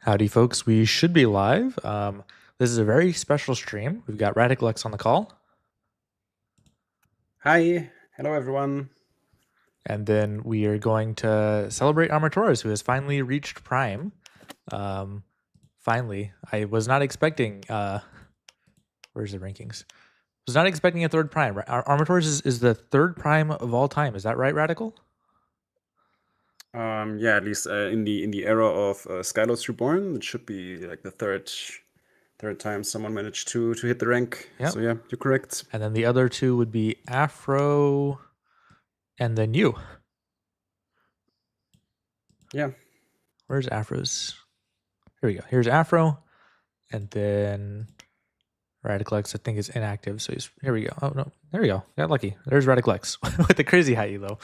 Howdy, folks. We should be live. This is a very special stream. We've got Radiclex on the call. Hi. Hello, everyone. And then we are going to celebrate Armatores, who has finally reached Prime. Finally. I was not expecting... where's the rankings? Was not expecting a third Prime. Armatores is the third Prime of all time. Is that right, Radical? Yeah, at least in the era of Skylords Reborn, it should be like the third time someone managed to hit the rank. Yep. So yeah, you're correct. And then the other two would be Afro and then you. Yeah. Where's Afro's? Here we go. Here's Afro. And then Radiclex, I think, is inactive. So he's here we go. Oh no, there we go. Got lucky. There's Radiclex with the crazy high elo.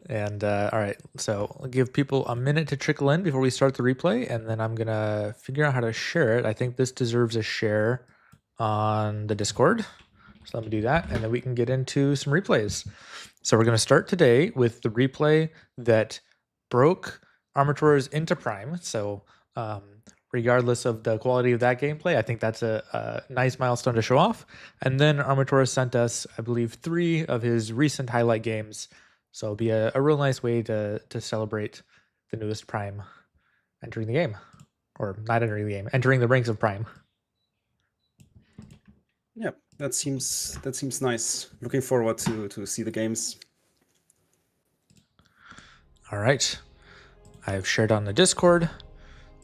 And all right, so I'll give people a minute to trickle in before we start the replay, and then I'm gonna figure out how to share it. I think this deserves a share on the Discord. So let me do that, and then we can get into some replays. So we're gonna start today with the replay that broke Armatores into Prime. So regardless of the quality of that gameplay, I think that's a nice milestone to show off. And then Armatores sent us, I believe, 3 of his recent highlight games. So it'll be a real nice way to celebrate the newest Prime entering the game. Or not entering the game, entering the ranks of Prime. Yeah, that seems nice. Looking forward to see the games. All right. I've shared on the Discord.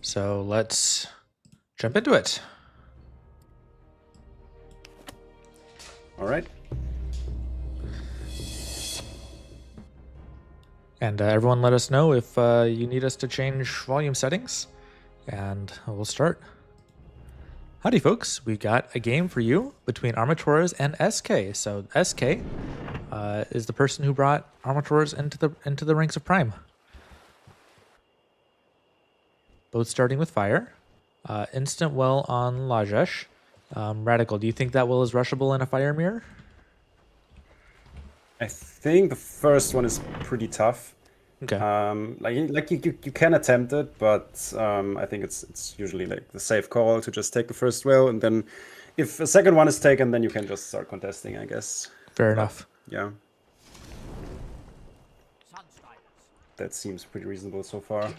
So let's jump into it. All right. And everyone let us know if you need us to change volume settings. And we'll start. Howdy, folks. We got a game for you between Armatores and SK. So SK is the person who brought Armatores into the ranks of Prime. Both starting with fire. Instant well on Lajesh. Radical, do you think that well is rushable in a fire mirror? I think the first one is pretty tough. Okay. Like you can attempt it, but I think it's usually like the safe call to just take the first well, and then if a second one is taken, then you can just start contesting, I guess. Fair enough. Yeah. That seems pretty reasonable so far.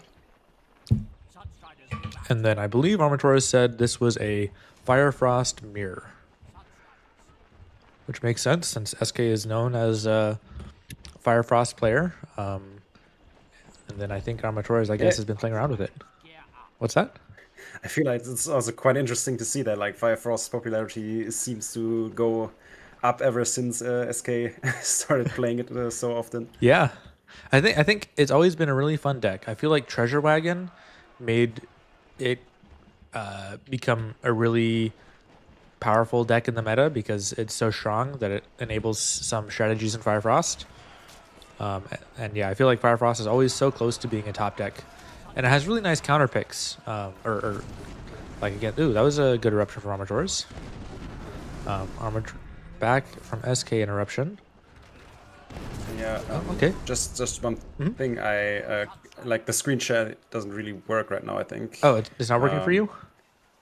And then I believe Armatores said this was a Fire Frost mirror. Which makes sense since SK is known as a Fire Frost player. And then I think Armatores, I guess, has been playing around with it. What's that? I feel like it's also quite interesting to see that like Fire Frost's popularity seems to go up ever since SK started playing it so often. Yeah. I think it's always been a really fun deck. I feel like Treasure Wagon made it become a really powerful deck in the meta because it's so strong that it enables some strategies in Fire Frost. And yeah, I feel like Fire Frost is always so close to being a top deck. And it has really nice counter picks. Or like again, ooh, that was a good eruption from Armatores. Back from SK interruption. Yeah. Okay. Just one thing. I like the screen share doesn't really work right now, I think. Oh, it's not working for you?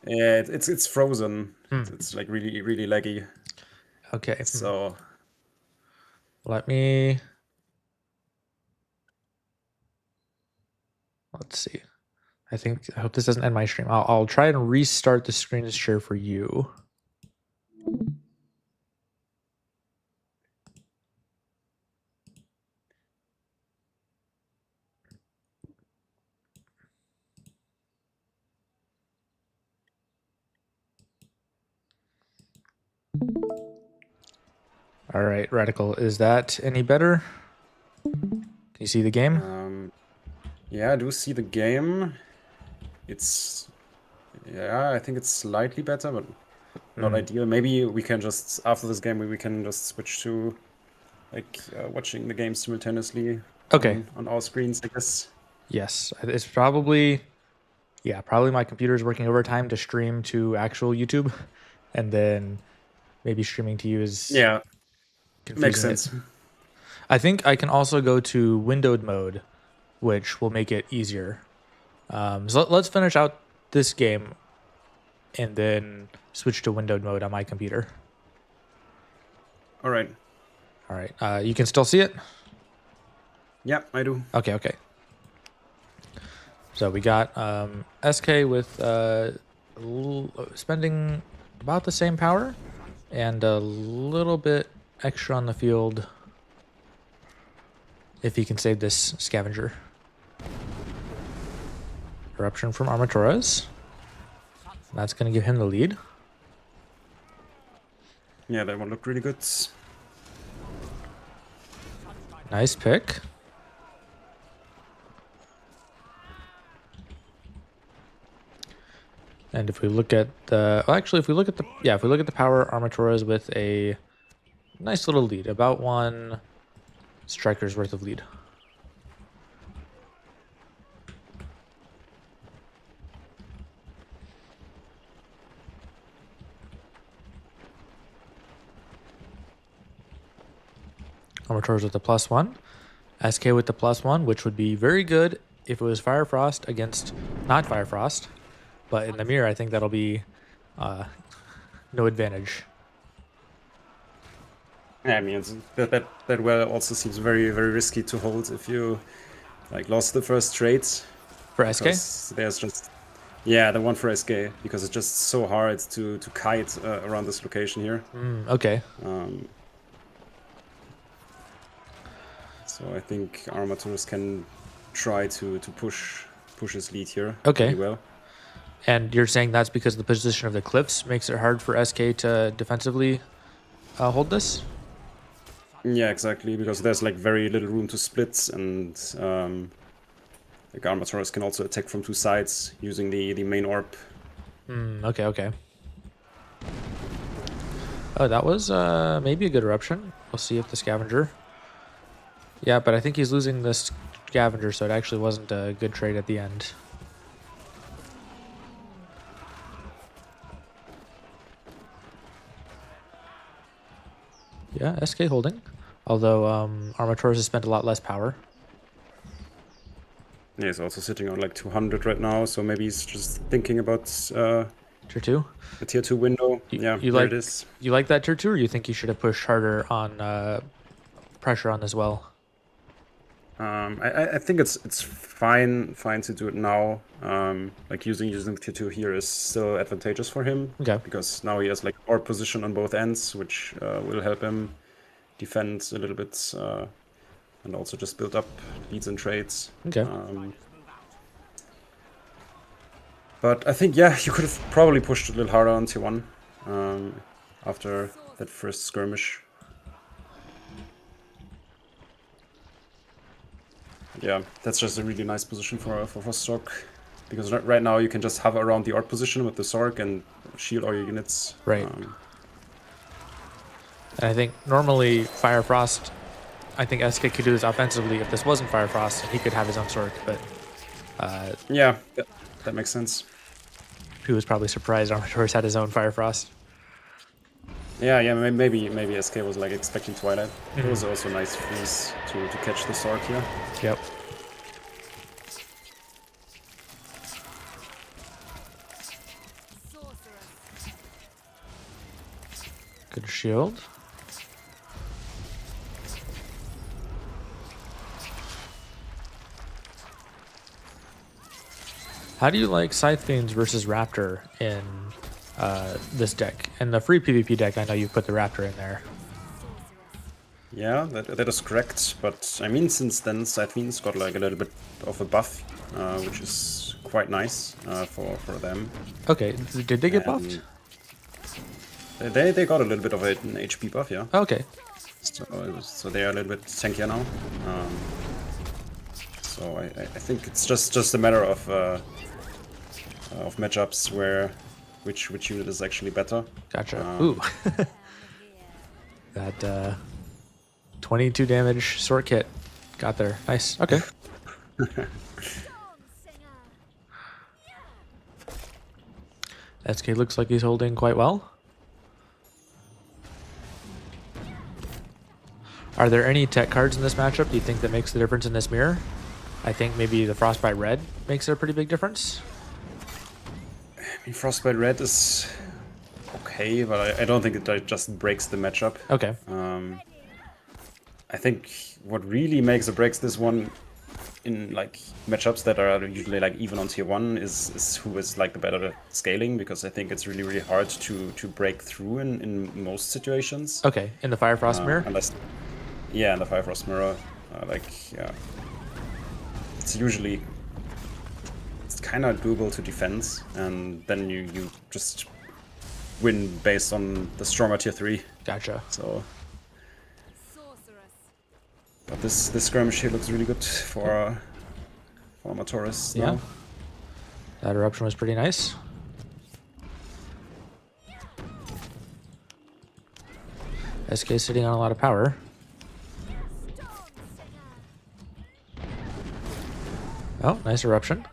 Yeah, it's frozen. It's like really laggy. Okay. So let's see. I hope this doesn't end my stream. I'll try and restart the screen share for you. All right, Radical, is that any better? Can you see the game? Yeah, I do see the game. Yeah, I think it's slightly better, but not ideal. Maybe we can just, after this game, we can just switch to like watching the game simultaneously on our screens, I guess. Yes, it's probably my computer's working overtime to stream to actual YouTube, and then maybe streaming to you is Makes sense. I think I can also go to windowed mode which will make it easier. So let's finish out this game and then switch to windowed mode on my computer. All right. All right. You can still see it? Yeah, I do. Okay, okay. So we got SK with spending about the same power and a little bit extra on the field if he can save this scavenger. Eruption from Armatores. That's going to give him the lead. Yeah, that one looked really good. Nice pick. And if we look at the, well, actually, if we look at the power, Armatores with a nice little lead, about 1 striker's worth of lead. Armatores with the +1, SK with the +1, which would be very good if it was Fire Frost against not Fire Frost. But in the mirror, I think that'll be no advantage. Yeah, I mean, that well also seems very, very risky to hold if you like lost the first trade. For SK? There's just, yeah, the one for SK, because it's just so hard to kite around this location here. Okay. So I think Armatores can try to push his lead here. Okay. Really well. And you're saying that's because the position of the cliffs makes it hard for SK to defensively hold this? Yeah, exactly, because there's like very little room to split, and like Armatores can also attack from 2 sides using the main orb. Okay, okay. Oh, that was maybe a good eruption. We'll see if the scavenger. Yeah, but I think he's losing this scavenger, so it actually wasn't a good trade at the end. Yeah, SK holding. Although Armatores has spent a lot less power. Yeah, he's also sitting on like 200 right now, so maybe he's just thinking about Tier 2? the tier 2 window. Yeah, there it is. You like that tier 2, or you think you should have pushed harder on pressure on as well? I think it's fine to do it now. Like using tier 2 here is still advantageous for him. Okay. Because now he has like orb position on both ends, which will help him defend a little bit and also just build up leads and trades. Okay. But I think, yeah, you could have probably pushed a little harder on tier 1 after that first skirmish. Yeah, that's just a really nice position for Stork. Because right now you can just hover around the orb position with the Zork and shield all your units. Right. And I think normally Fire Frost, I think SK could do this offensively if this wasn't Fire Frost, and he could have his own Zork, but... yeah, that makes sense. He was probably surprised Armatores had his own Fire Frost. Yeah, maybe SK was like expecting Twilight. It was also nice freeze to catch the Zork here. Yep. Good shield. How do you like Scythe Fiends versus Raptor in this deck? In the free PvP deck, I know you put the Raptor in there. Yeah, that is correct. But I mean, since then, Scythe Fiends got like a little bit of a buff, which is quite nice for them. Okay, did they get buffed? They got a little bit of an HP buff, yeah. Okay. So they are a little bit tankier now. So I think it's just a matter of matchups where which unit is actually better. Gotcha. Ooh. That 22 damage sword kit got there. Nice. Okay. SK looks like he's holding quite well. Are there any tech cards in this matchup do you think that makes the difference in this mirror? I think maybe the Frostbite Red makes a pretty big difference. I mean, Frostbite Red is okay, but I don't think it just breaks the matchup. Okay. I think what really makes or breaks this one in like matchups that are usually like even on tier 1 is who is like the better at scaling, because I think it's really hard to break through in most situations. Okay, in the Fire Frost Mirror? Unless, yeah, in the Fire Frost Mirror, yeah, it's usually kind of doable to defend, and then you just win based on the stronger tier 3. Gotcha. So, but this skirmish here looks really good for Armatores. Yeah. That eruption was pretty nice. SK sitting on a lot of power. Oh, nice eruption.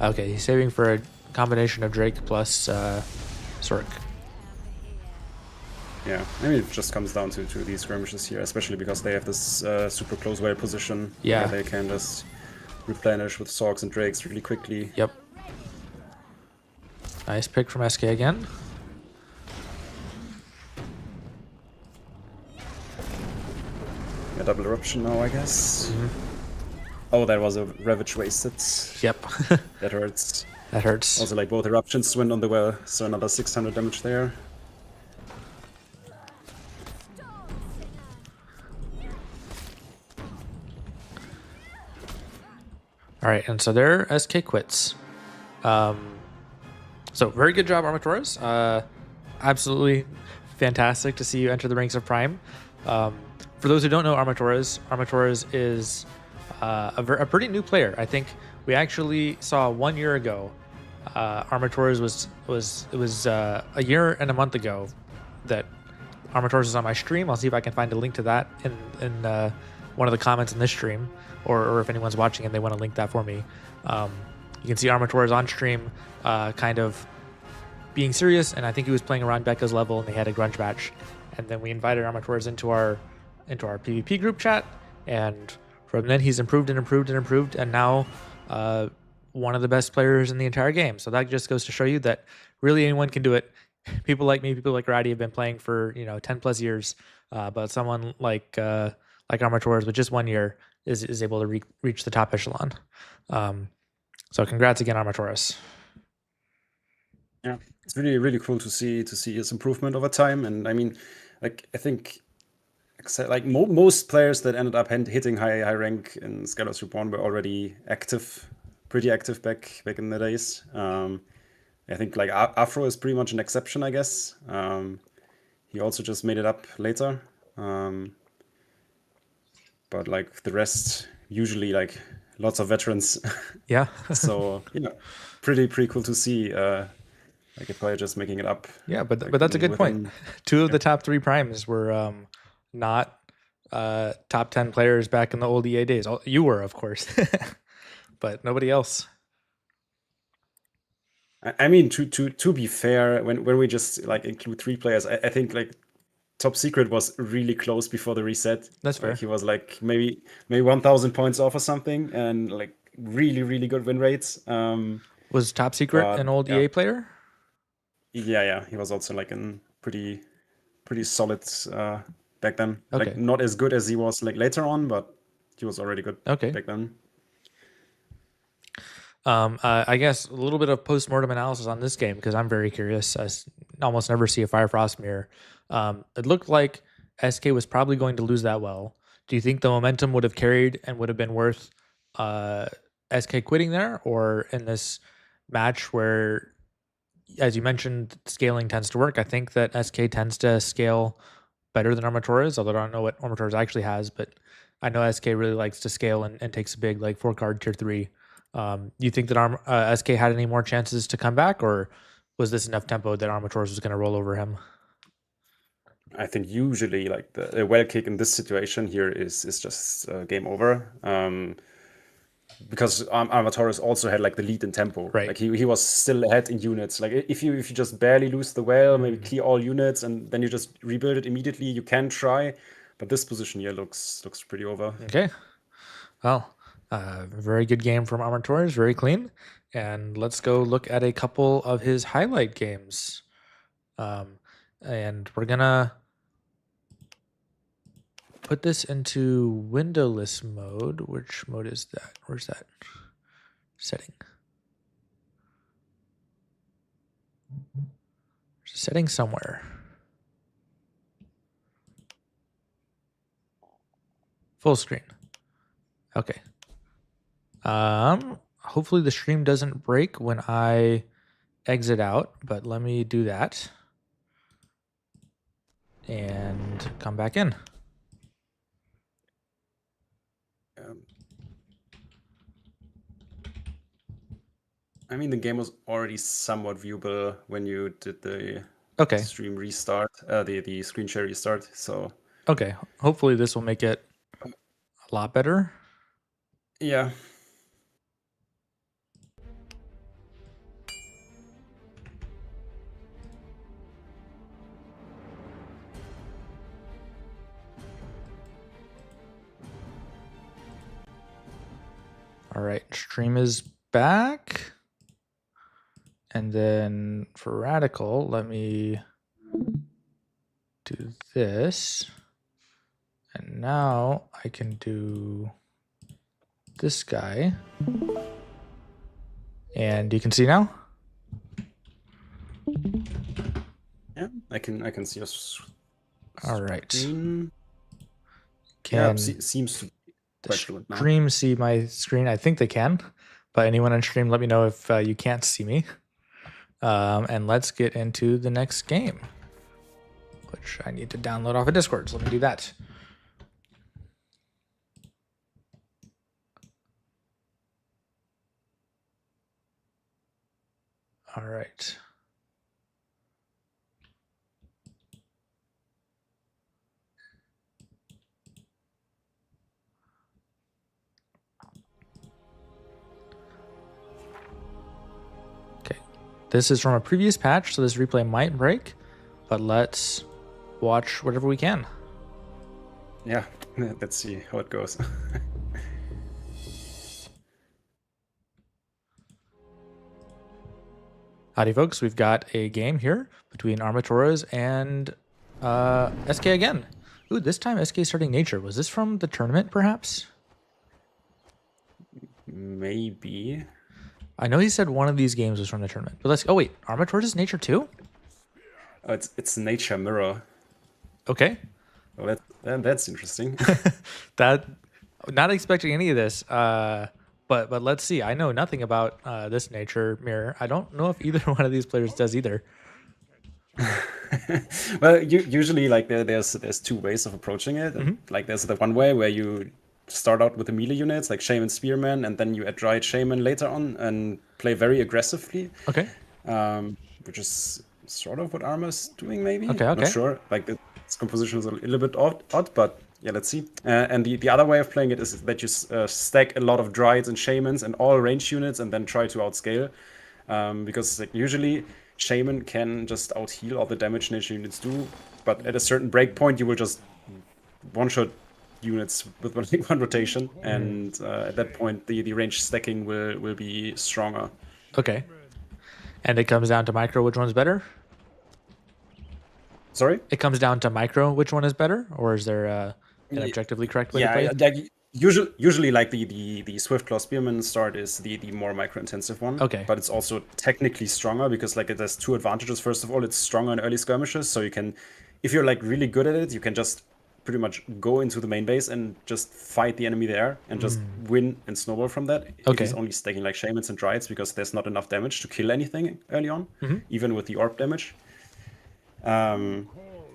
Okay, he's saving for a combination of Drake plus Sork. Yeah, maybe it just comes down to these skirmishes here, especially because they have this super close whale position. Yeah. Where they can just replenish with Sorks and Drakes really quickly. Yep. Nice pick from SK again. Yeah, double eruption now, I guess. Oh, that was a Ravage wasted. Yep. That hurts. That hurts. Also, like, both eruptions went on the well, so another 600 damage there. All right, and so there, SK quits. So very good job, Armatores. Absolutely fantastic to see you enter the ranks of Prime. For those who don't know Armatores is a pretty new player. I think we actually saw 1 year ago. Armatores was a year and a month ago that Armatores was on my stream. I'll see if I can find a link to that in one of the comments in this stream, or if anyone's watching and they want to link that for me. You can see Armatores on stream, kind of being serious, and I think he was playing around Becca's level, and they had a grunge match, and then we invited Armatores into our PvP group chat, and from then he's improved, and now one of the best players in the entire game. So that just goes to show you that really anyone can do it. People like me, people like Ratty have been playing for 10 plus years, but someone like Armatores with just 1 year is able to reach the top echelon. So congrats again, Armatores. Yeah, it's really cool to see his improvement over time, and I mean, like, I think like most players that ended up hitting high rank in Skylords Reborn were already pretty active back in the days. I think like Afro is pretty much an exception, I guess. He also just made it up later. But like the rest, usually like lots of veterans. Yeah. So pretty cool to see like a player just making it up. Yeah, but that's a good point. Two of the top 3 primes were not top 10 players back in the old EA days. You were, of course, but nobody else. I mean, to be fair, when we just like include 3 players, I think like Top Secret was really close before the reset. That's fair. Like, he was like maybe 1,000 points off or something, and like really good win rates. Was Top Secret an old EA player? Yeah, he was also like in pretty solid back then. Okay. Like not as good as he was like later on, but he was already good back then. I guess a little bit of post-mortem analysis on this game, because I'm very curious. I almost never see a Fire Frost mirror. It looked like SK was probably going to lose that well. Do you think the momentum would have carried and would have been worth SK quitting there, or in this match where, as you mentioned, scaling tends to work? I think that SK tends to scale better than Armatores, although I don't know what Armatores actually has, but I know SK really likes to scale and takes a big like 4-card tier 3. You think that SK had any more chances to come back, or was this enough tempo that Armatores was going to roll over him? I think usually like the well kick in this situation here is just game over. Because Armatores also had like the lead in tempo. Right. Like he was still ahead in units. Like if you just barely lose the whale, maybe clear all units and then you just rebuild it immediately, you can try. But this position here looks pretty over. Okay. Well, very good game from Armatores, very clean. And let's go look at a couple of his highlight games. And we're gonna put this into windowless mode. Which mode is that? Where's that? Setting. There's a setting somewhere. Full screen. Okay. Hopefully the stream doesn't break when I exit out, but let me do that and come back in. I mean, the game was already somewhat viewable when you did the stream restart, the screen share restart. So okay, hopefully this will make it a lot better. Yeah. All right, stream is back. And then for Radical, let me do this. And now I can do this guy. And you can see now? Yeah, I can see us. All right. Can seems to be the stream see my screen? I think they can, but anyone on stream, let me know if you can't see me. And let's get into the next game, which I need to download off of Discord. So let me do that. All right. This is from a previous patch, so this replay might break, but let's watch whatever we can. Yeah, let's see how it goes. Howdy, folks. We've got a game here between Armatores and SK again. Ooh, this time SK starting Nature. Was this from the tournament, perhaps? Maybe. I know he said one of these games was from the tournament, but let's. Oh wait, Armatores is Nature too? Oh, it's Nature Mirror. Okay. Well, that's interesting. Not expecting any of this. But let's see. I know nothing about this Nature Mirror. I don't know if either one of these players does either. Well, usually like there's two ways of approaching it. Mm-hmm. Like there's the one way where you start out with the melee units like Shaman, Spearman, and then you add Dryad Shaman later on and play very aggressively. Okay. Which is sort of what Arma's doing, maybe. Okay. Not sure. Like its composition is a little bit odd, but yeah, let's see. And the other way of playing it is that you stack a lot of Dryads and Shamans and all range units and then try to outscale. Because like, usually Shaman can just out-heal all the damage nature units do, but at a certain break point you will just one-shot units with one rotation, and at that point the range stacking will be stronger. Okay. And it comes down to micro, which one's better? Sorry? It comes down to micro, which one is better? Or is there an objectively correct way to play it? Usually like the Swiftclaw Spearman start is the more micro-intensive one. Okay. But it's also technically stronger because like it has two advantages. First of all, it's stronger in early skirmishes, so you can, if you're like really good at it, you can just pretty much go into the main base and just fight the enemy there and just win and snowball from that. Okay. If he's only stacking like Shamans and Dryads because there's not enough damage to kill anything early on, even with the orb damage.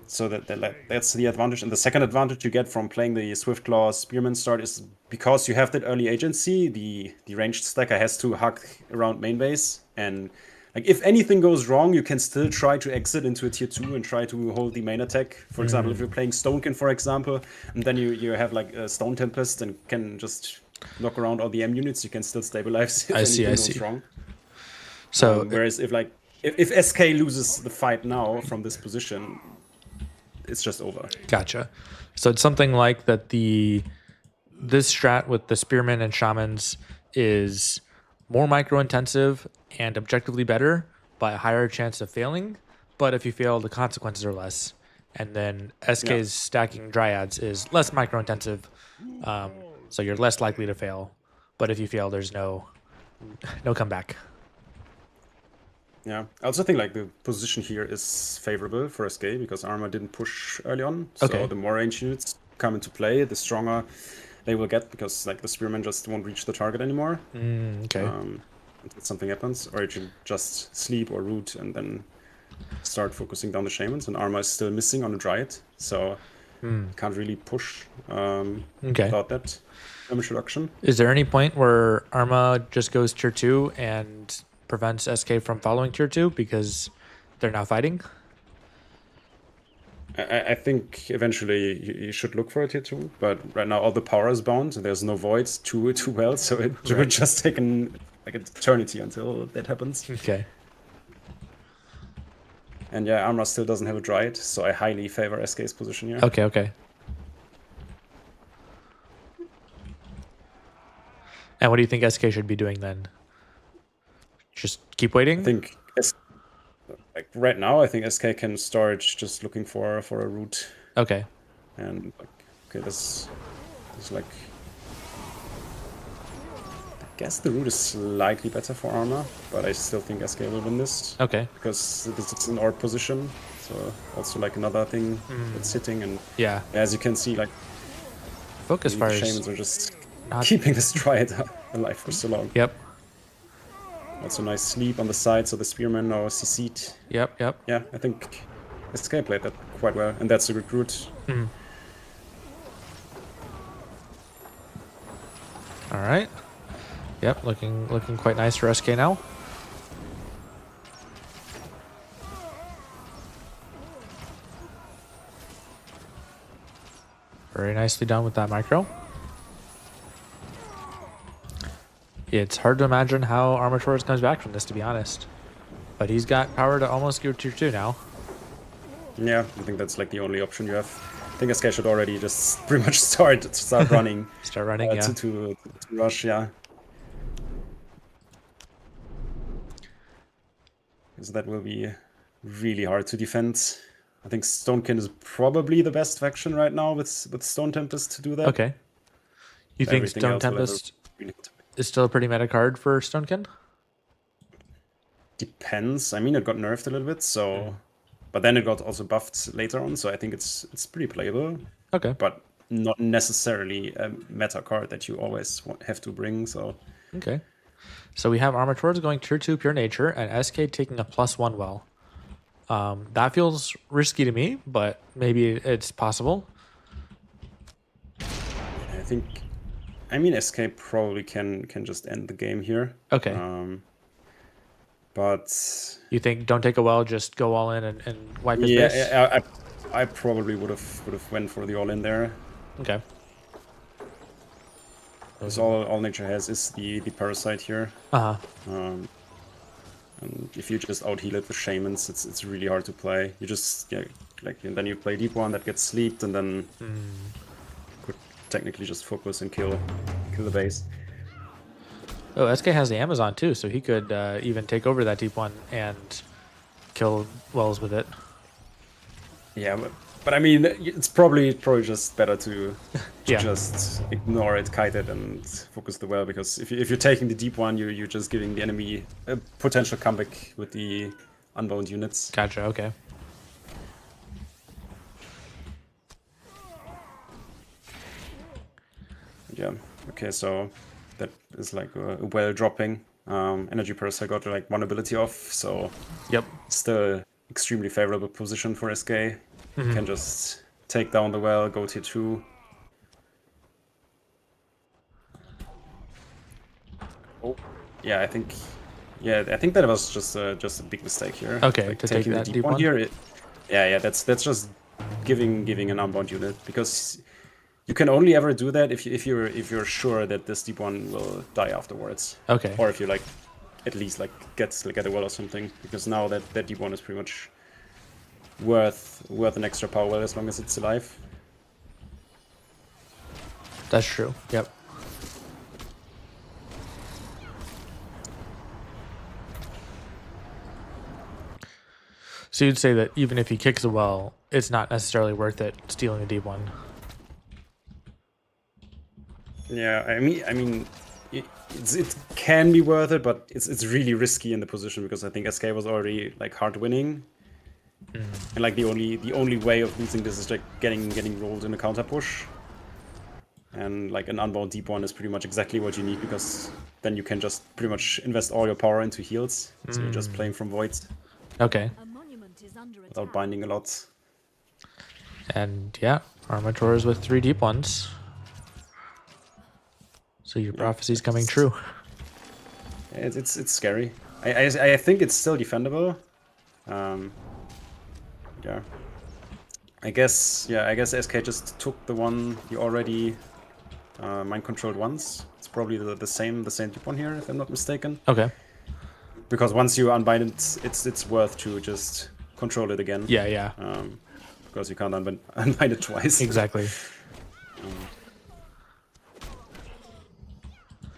So that's the advantage. And the second advantage you get from playing the Swiftclaw Spearman start is because you have that early agency, the ranged stacker has to hug around main base, and like if anything goes wrong, you can still try to exit into a tier 2 and try to hold the main attack. For example, if you're playing Stonekin, for example, and then you have like a Stone Tempest and can just knock around all the M units, you can still stabilize if anything goes wrong. So whereas if SK loses the fight now from this position, it's just over. Gotcha. So it's something like that. This strat with the spearmen and shamans is more micro intensive and objectively better, by a higher chance of failing. But if you fail, the consequences are less. And then Yeah. SK's stacking dryads is less micro intensive, so you're less likely to fail. But if you fail, there's no comeback. Yeah, I also think like the position here is favorable for SK because Arma didn't push early on. So Okay. the more range units come into play, the stronger they will get because like the spearmen just won't reach the target anymore. Okay. Until something happens, or you can just sleep or root and then start focusing down the shamans. And Arma is still missing on the dryad, so you can't really push Okay. without that introduction. Is there any point where Arma just goes tier 2 and prevents SK from following tier 2 because they're now fighting? I think eventually you should look for a tier 2, but right now all the power is bound and there's no voids too well, so it would just take like an eternity until that happens. Okay. And yeah, Arma still doesn't have a dryad, so I highly favor SK's position here. Okay, okay. And what do you think SK should be doing then? Just keep waiting? I think like right now, I think SK can start just looking for a route. Okay. And like, okay, this is like, I guess the route is slightly better for Arma, but I still think SK will win this. Okay. Because this is an orb position, so also like another thing that's hitting, and Yeah. as you can see, like Focus the fires. shamans are just Not... keeping this dryad alive for so long. Yep. Also nice sleep on the side, so the spearmen are CC'd. Yep, yep. Yeah, I think SK played that quite well, and that's a good route. All right. Yep, looking quite nice for SK now. Very nicely done with that micro. It's hard to imagine how Armatores comes back from this, to be honest. But he's got power to almost go tier 2 now. Yeah, I think that's like the only option you have. I think SK should already just pretty much start running. Start running, yeah. To rush, yeah. Because that will be really hard to defend. I think Stonekin is probably the best faction right now with Stone Tempest to do that. Okay. You think Stone Tempest is still a pretty meta card for Stonekin? Depends. I mean, it got nerfed a little bit, so... But then it got also buffed later on, so I think it's pretty playable. Okay. But not necessarily a meta card that you always have to bring, so... Okay. So we have Armatores going tier 2 pure nature and SK taking a +1 well. That feels risky to me, but maybe it's possible. I think... I mean, SK probably can just end the game here. Okay. But... You think don't take a well, just go all in and wipe his base? Yeah, I probably would have went for the all-in there. Okay. Because all nature has is the parasite here. And if you just out heal it with shamans, it's really hard to play. You just and then you play deep one that gets sleeped, and then could technically just focus and kill the base. Oh, SK has the Amazon too, so he could even take over that deep one and kill wells with it. Yeah, but I mean, it's probably just better to just ignore it, kite it, and focus the well, because if you're taking the deep one, you're just giving the enemy a potential comeback with the unbound units. Gotcha, okay. Yeah, okay, so that is like a well dropping. Energy Parasite got like one ability off, so still extremely favorable position for SK. Can just take down the well, go tier 2. Oh, yeah, I think that was just a big mistake here. Okay, like to take that deep one here. That's just giving an unbound unit, because you can only ever do that if you're sure that this deep one will die afterwards. Okay. Or if you like at least like get a well or something, because now that deep one is pretty much worth an extra power well as long as it's alive. That's true. Yep. So you'd say that even if he kicks a well, it's not necessarily worth it stealing a deep one. Yeah, I mean, it can be worth it, but it's really risky in the position because I think SK was already like hard winning, and like the only way of losing this is like getting rolled in a counter push, and like an unbound deep one is pretty much exactly what you need because then you can just pretty much invest all your power into heals, so you're just playing from voids. Okay. Without binding a lot. And yeah, Armatores with 3 deep ones. So your prophecy's coming true. It's scary. I think it's still defendable. Yeah. I guess SK just took the one he already mind controlled once. It's probably the same deep one here, if I'm not mistaken. Okay. Because once you unbind it, it's worth to just control it again. Yeah. Because you can't unbind it twice. Exactly.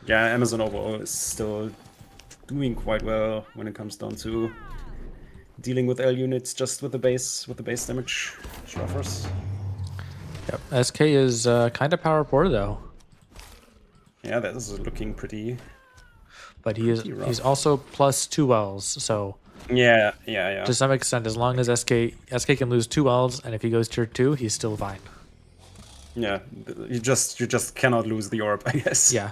Yeah, Amazon overall is still doing quite well when it comes down to dealing with L units just with the base damage she offers. Yep. SK is kind of power poor though. Yeah, that is looking pretty. But he's also plus 2 wells, so yeah. To some extent, as long as SK can lose 2 wells, and if he goes tier 2, he's still fine. Yeah, you just cannot lose the orb, I guess. Yeah.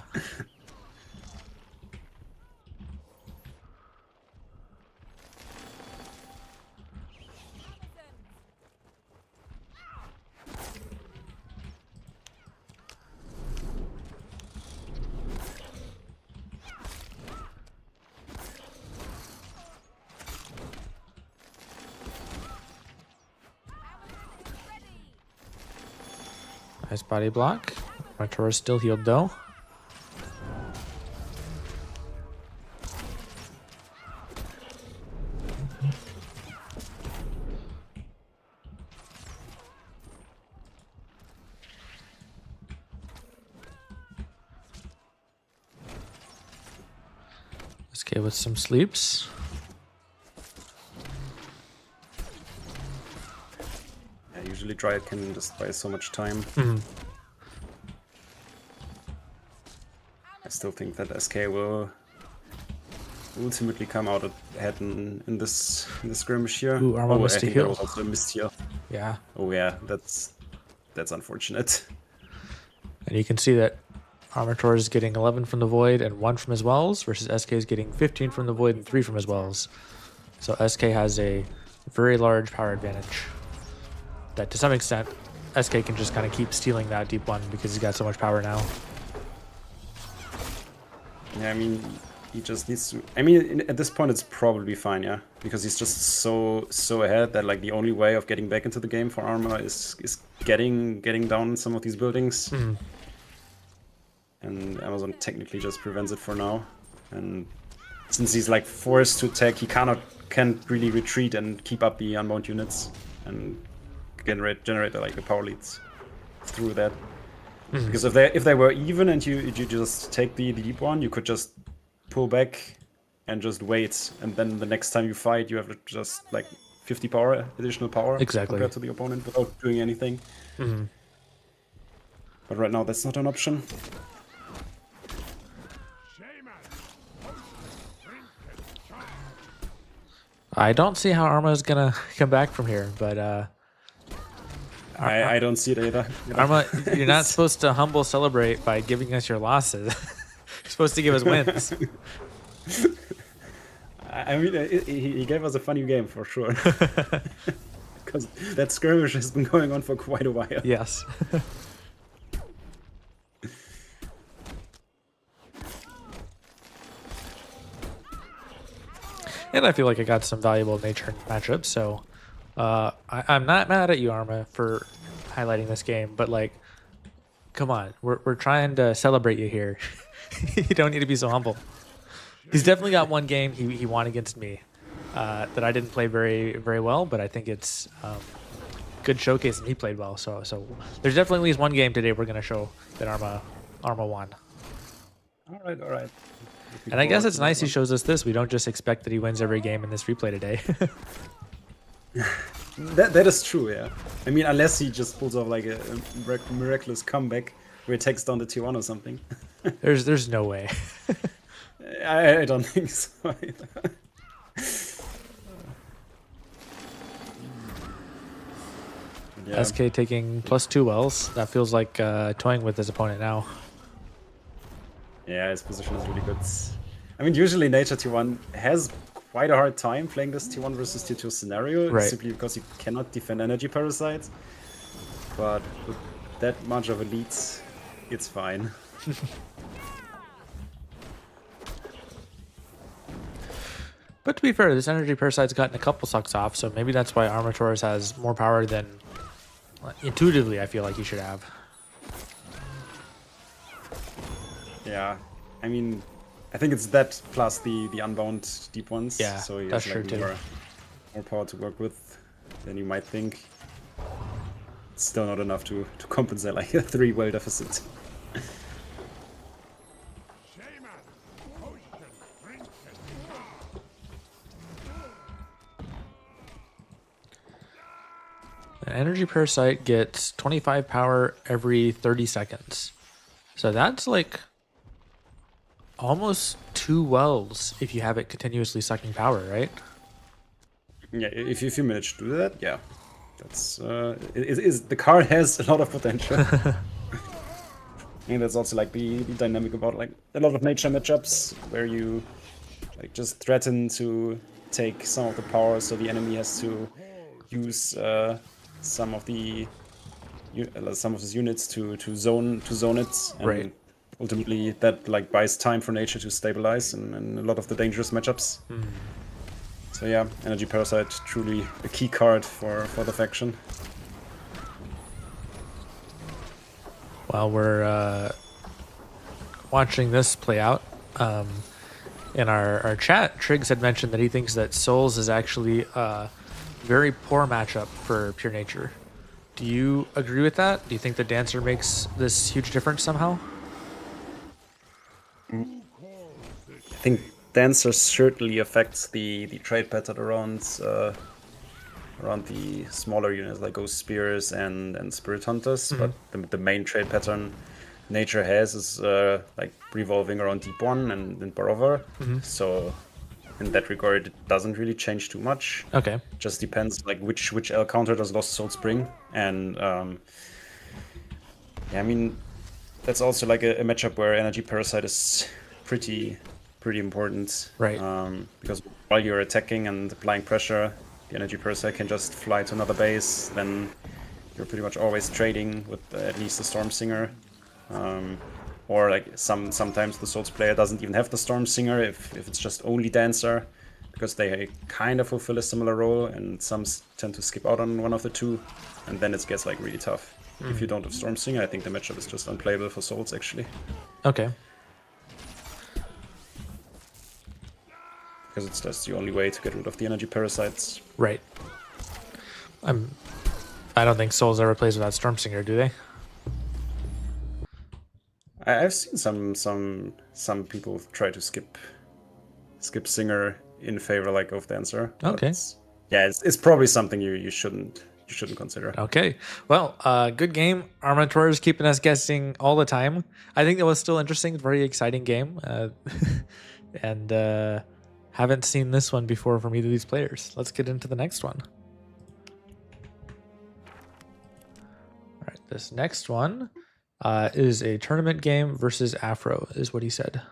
Nice body block. Armatores still healed though. SK with some sleeps. Usually Dryad can just buy so much time. I still think that SK will ultimately come out ahead in this skirmish here. Ooh, Arma missed a I think heal. there was also a missed heal. Yeah. Oh yeah, that's unfortunate. And you can see that Armator is getting 11 from the Void and 1 from his wells, versus SK is getting 15 from the Void and 3 from his wells. So SK has a very large power advantage that to some extent SK can just kind of keep stealing that deep one because he's got so much power now. Yeah, I mean, he just needs to... I mean, at this point it's probably fine, yeah? Because he's just so ahead that like the only way of getting back into the game for Arma is getting down some of these buildings. And Amazon technically just prevents it for now. And since he's like forced to attack, he can't really retreat and keep up the unbound units and generate like the power leads through that. Because if they were even and you just take the deep one, you could just pull back and just wait, and then the next time you fight, you have just like 50 additional power compared to the opponent without doing anything. But right now that's not an option. I don't see how Arma is gonna come back from here, but I don't see it either. Arma, you're not supposed to humble celebrate by giving us your losses. You're supposed to give us wins. I mean, he gave us a funny game for sure. Because that skirmish has been going on for quite a while. Yes. And I feel like I got some valuable nature matchups, so I'm not mad at you, Arma, for highlighting this game, but like, come on, we're trying to celebrate you here. You don't need to be so humble. He's definitely got one game he won against me that I didn't play very well, but I think it's good showcase, and he played well. So there's definitely at least one game today we're gonna show that Arma won. All right, all right. And I guess it's nice he shows us this. We don't just expect that he wins every game in this replay today. That is true, yeah. I mean, unless he just pulls off like a miraculous comeback where he takes down the Tier 1 or something. There's no way. I don't think so either. Yeah. SK taking +2 wells. That feels like toying with his opponent now. Yeah, his position is really good. I mean, usually Nature Tier 1 has quite a hard time playing this Tier 1 versus Tier 2 scenario, right, simply because he cannot defend energy parasites. But with that much of a lead, it's fine. But to be fair, this energy parasite's gotten a couple sucks off, so maybe that's why Armatores has more power than intuitively I feel like he should have. Yeah, I mean, I think it's that plus the unbound deep ones. Yeah, so he that's has true like too. more power to work with than you might think. It's still not enough to compensate like a 3 well deficit. An energy parasite gets 25 power every 30 seconds. So that's like almost 2 wells if you have it continuously sucking power, right? Yeah, if you manage to do that, yeah. That's the card has a lot of potential. And that's also like the dynamic about like a lot of nature matchups where you like just threaten to take some of the power, so the enemy has to use some of his units to zone it, and right, ultimately that like buys time for nature to stabilize in a lot of the dangerous matchups. So yeah, energy parasite truly a key card for the faction. While we're watching this play out, in our chat, Triggs had mentioned that he thinks that Souls is actually a very poor matchup for Pure Nature. Do you agree with that? Do you think the Dancer makes this huge difference somehow? I think Dancer certainly affects the trade pattern around the smaller units like Ghost Spears and Spirit Hunters, but the main trade pattern Nature has is like revolving around Deep One and Barover. So in that regard, it doesn't really change too much. Okay. Just depends like which L counter does Lost Souls bring, and yeah, I mean that's also like a matchup where Energy Parasite is pretty important, right? Because while you're attacking and applying pressure, the Energy Parasite can just fly to another base. Then you're pretty much always trading with at least a Storm Singer. Or like sometimes the Souls player doesn't even have the Storm Singer if it's just only Dancer, because they kind of fulfill a similar role, and some tend to skip out on one of the two, and then it gets like really tough. If you don't have Storm Singer, I think the matchup is just unplayable for Souls actually. Okay. Because it's just the only way to get rid of the energy parasites. Right. I don't think Souls ever plays without Storm Singer, do they? I've seen some people try to skip Singer in favor like of Dancer. Okay. Yeah, it's probably something you shouldn't consider. Okay. Well, good game. Armatores keeping us guessing all the time. I think it was still interesting. Very exciting game. And haven't seen this one before from either of these players. Let's get into the next one. All right. This next one is a tournament game versus Afro, is what he said.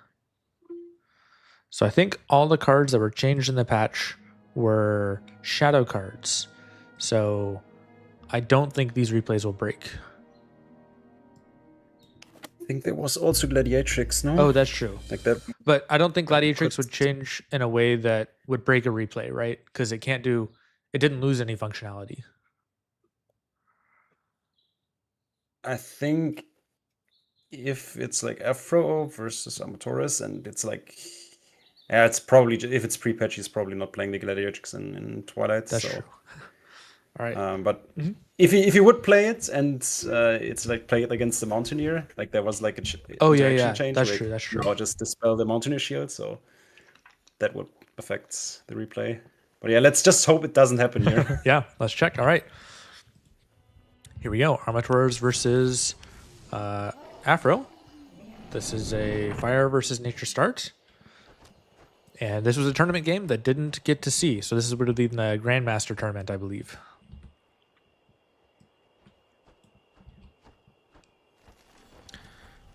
So I think all the cards that were changed in the patch were shadow cards. So I don't think these replays will break. I think there was also Gladiatrix, no? Oh, that's true. Like that. But I don't think Gladiatrix would change in a way that would break a replay, right? Because it didn't lose any functionality. I think if it's like Afro versus Armatores, and it's like, yeah, it's probably, if it's pre-patch, he's probably not playing the Gladiatrix in Twilight. That's true. All right. But if you would play it and it's like play it against the Mountaineer, like there was like a Oh yeah, interaction yeah. change That's where true. That's you true. now just dispel the Mountaineer shield, so that would affect the replay. But yeah, let's just hope it doesn't happen here. Yeah. Let's check. All right. Here we go. Armatores versus Afro. This is a fire versus nature start. And this was a tournament game that didn't get to see. So this is would have been the Grandmaster tournament, I believe.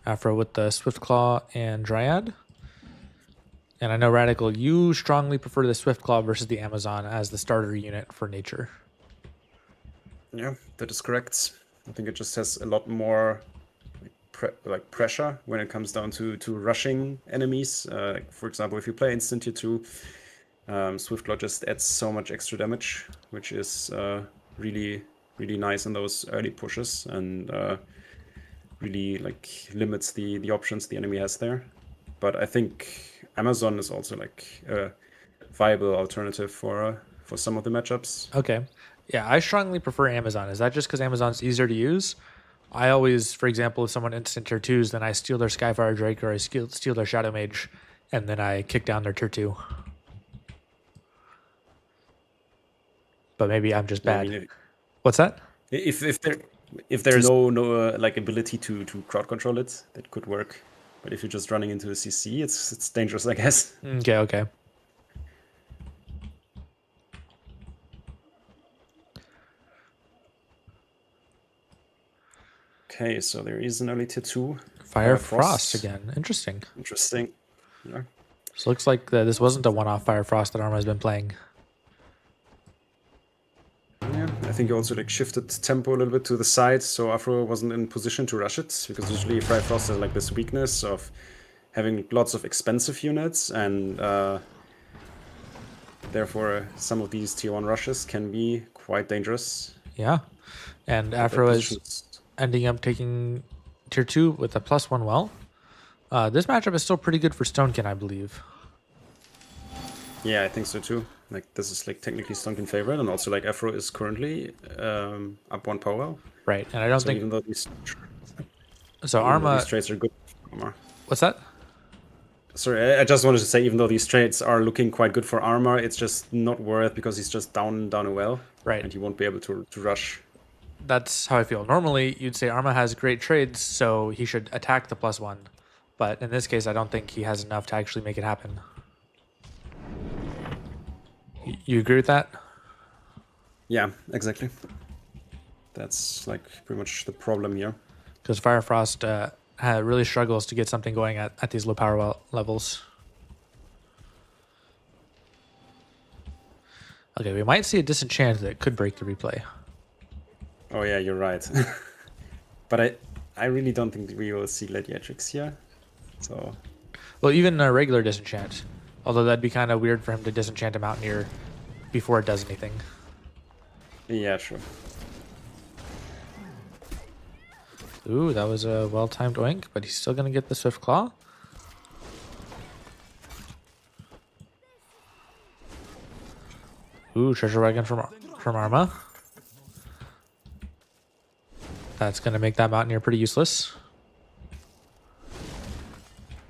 Afro with the Swift Claw and Dryad. And I know, Radical, you strongly prefer the Swift Claw versus the Amazon as the starter unit for nature. Yeah, that is correct. I think it just has a lot more like pressure when it comes down to rushing enemies. For example, if you play instant tier 2, Swiftclaw just adds so much extra damage, which is really nice in those early pushes, and really like limits the options the enemy has there. But I think Amazon is also like a viable alternative for some of the matchups. Okay. Yeah, I strongly prefer Amazon. Is that just because Amazon's easier to use? I always, for example, if someone instant tier 2s, then I steal their Skyfire Drake or I steal their Shadow Mage, and then I kick down their tier 2. But maybe I'm just Yeah, I bad. mean, What's that? if there's no like ability to crowd control it, that could work. But if you're just running into a CC, it's dangerous, I guess. Okay, okay. Okay, so there is an early tier 2. Fire Frost again. Interesting. Interesting. Yeah. So looks like this wasn't a one-off Fire Frost that Arma's been playing. Yeah, I think he also like shifted tempo a little bit to the side, so Afro wasn't in position to rush it, because usually Fire Frost has like this weakness of having lots of expensive units, and therefore some of these tier 1 rushes can be quite dangerous. Yeah. And Afro is ending up taking tier 2 with a +1 well. This matchup is still pretty good for Stonekin, I believe. Yeah, I think so too. Like this is like technically Stonekin favorite, and also like Afro is currently up 1 power. Right, and I don't think even though these Arma trades are good. Armor. What's that? Sorry, I just wanted to say, even though these trades are looking quite good for Armor, it's just not worth because he's just down a well. Right. And he won't be able to rush. That's how I feel. Normally, you'd say Arma has great trades, so he should attack the +1. But in this case, I don't think he has enough to actually make it happen. You agree with that? Yeah, exactly. That's like pretty much the problem here. Because Fire Frost really struggles to get something going at these low power levels. Okay, we might see a disenchant that could break the replay. Oh yeah, you're right. But I really don't think we will see Gladiatrix here. So, well, even a regular disenchant. Although that'd be kind of weird for him to disenchant a Mountaineer before it does anything. Yeah, sure. Ooh, that was a well-timed oink, but he's still going to get the Swift Claw. Ooh, Treasure Wagon from Arma. That's going to make that Mountaineer pretty useless.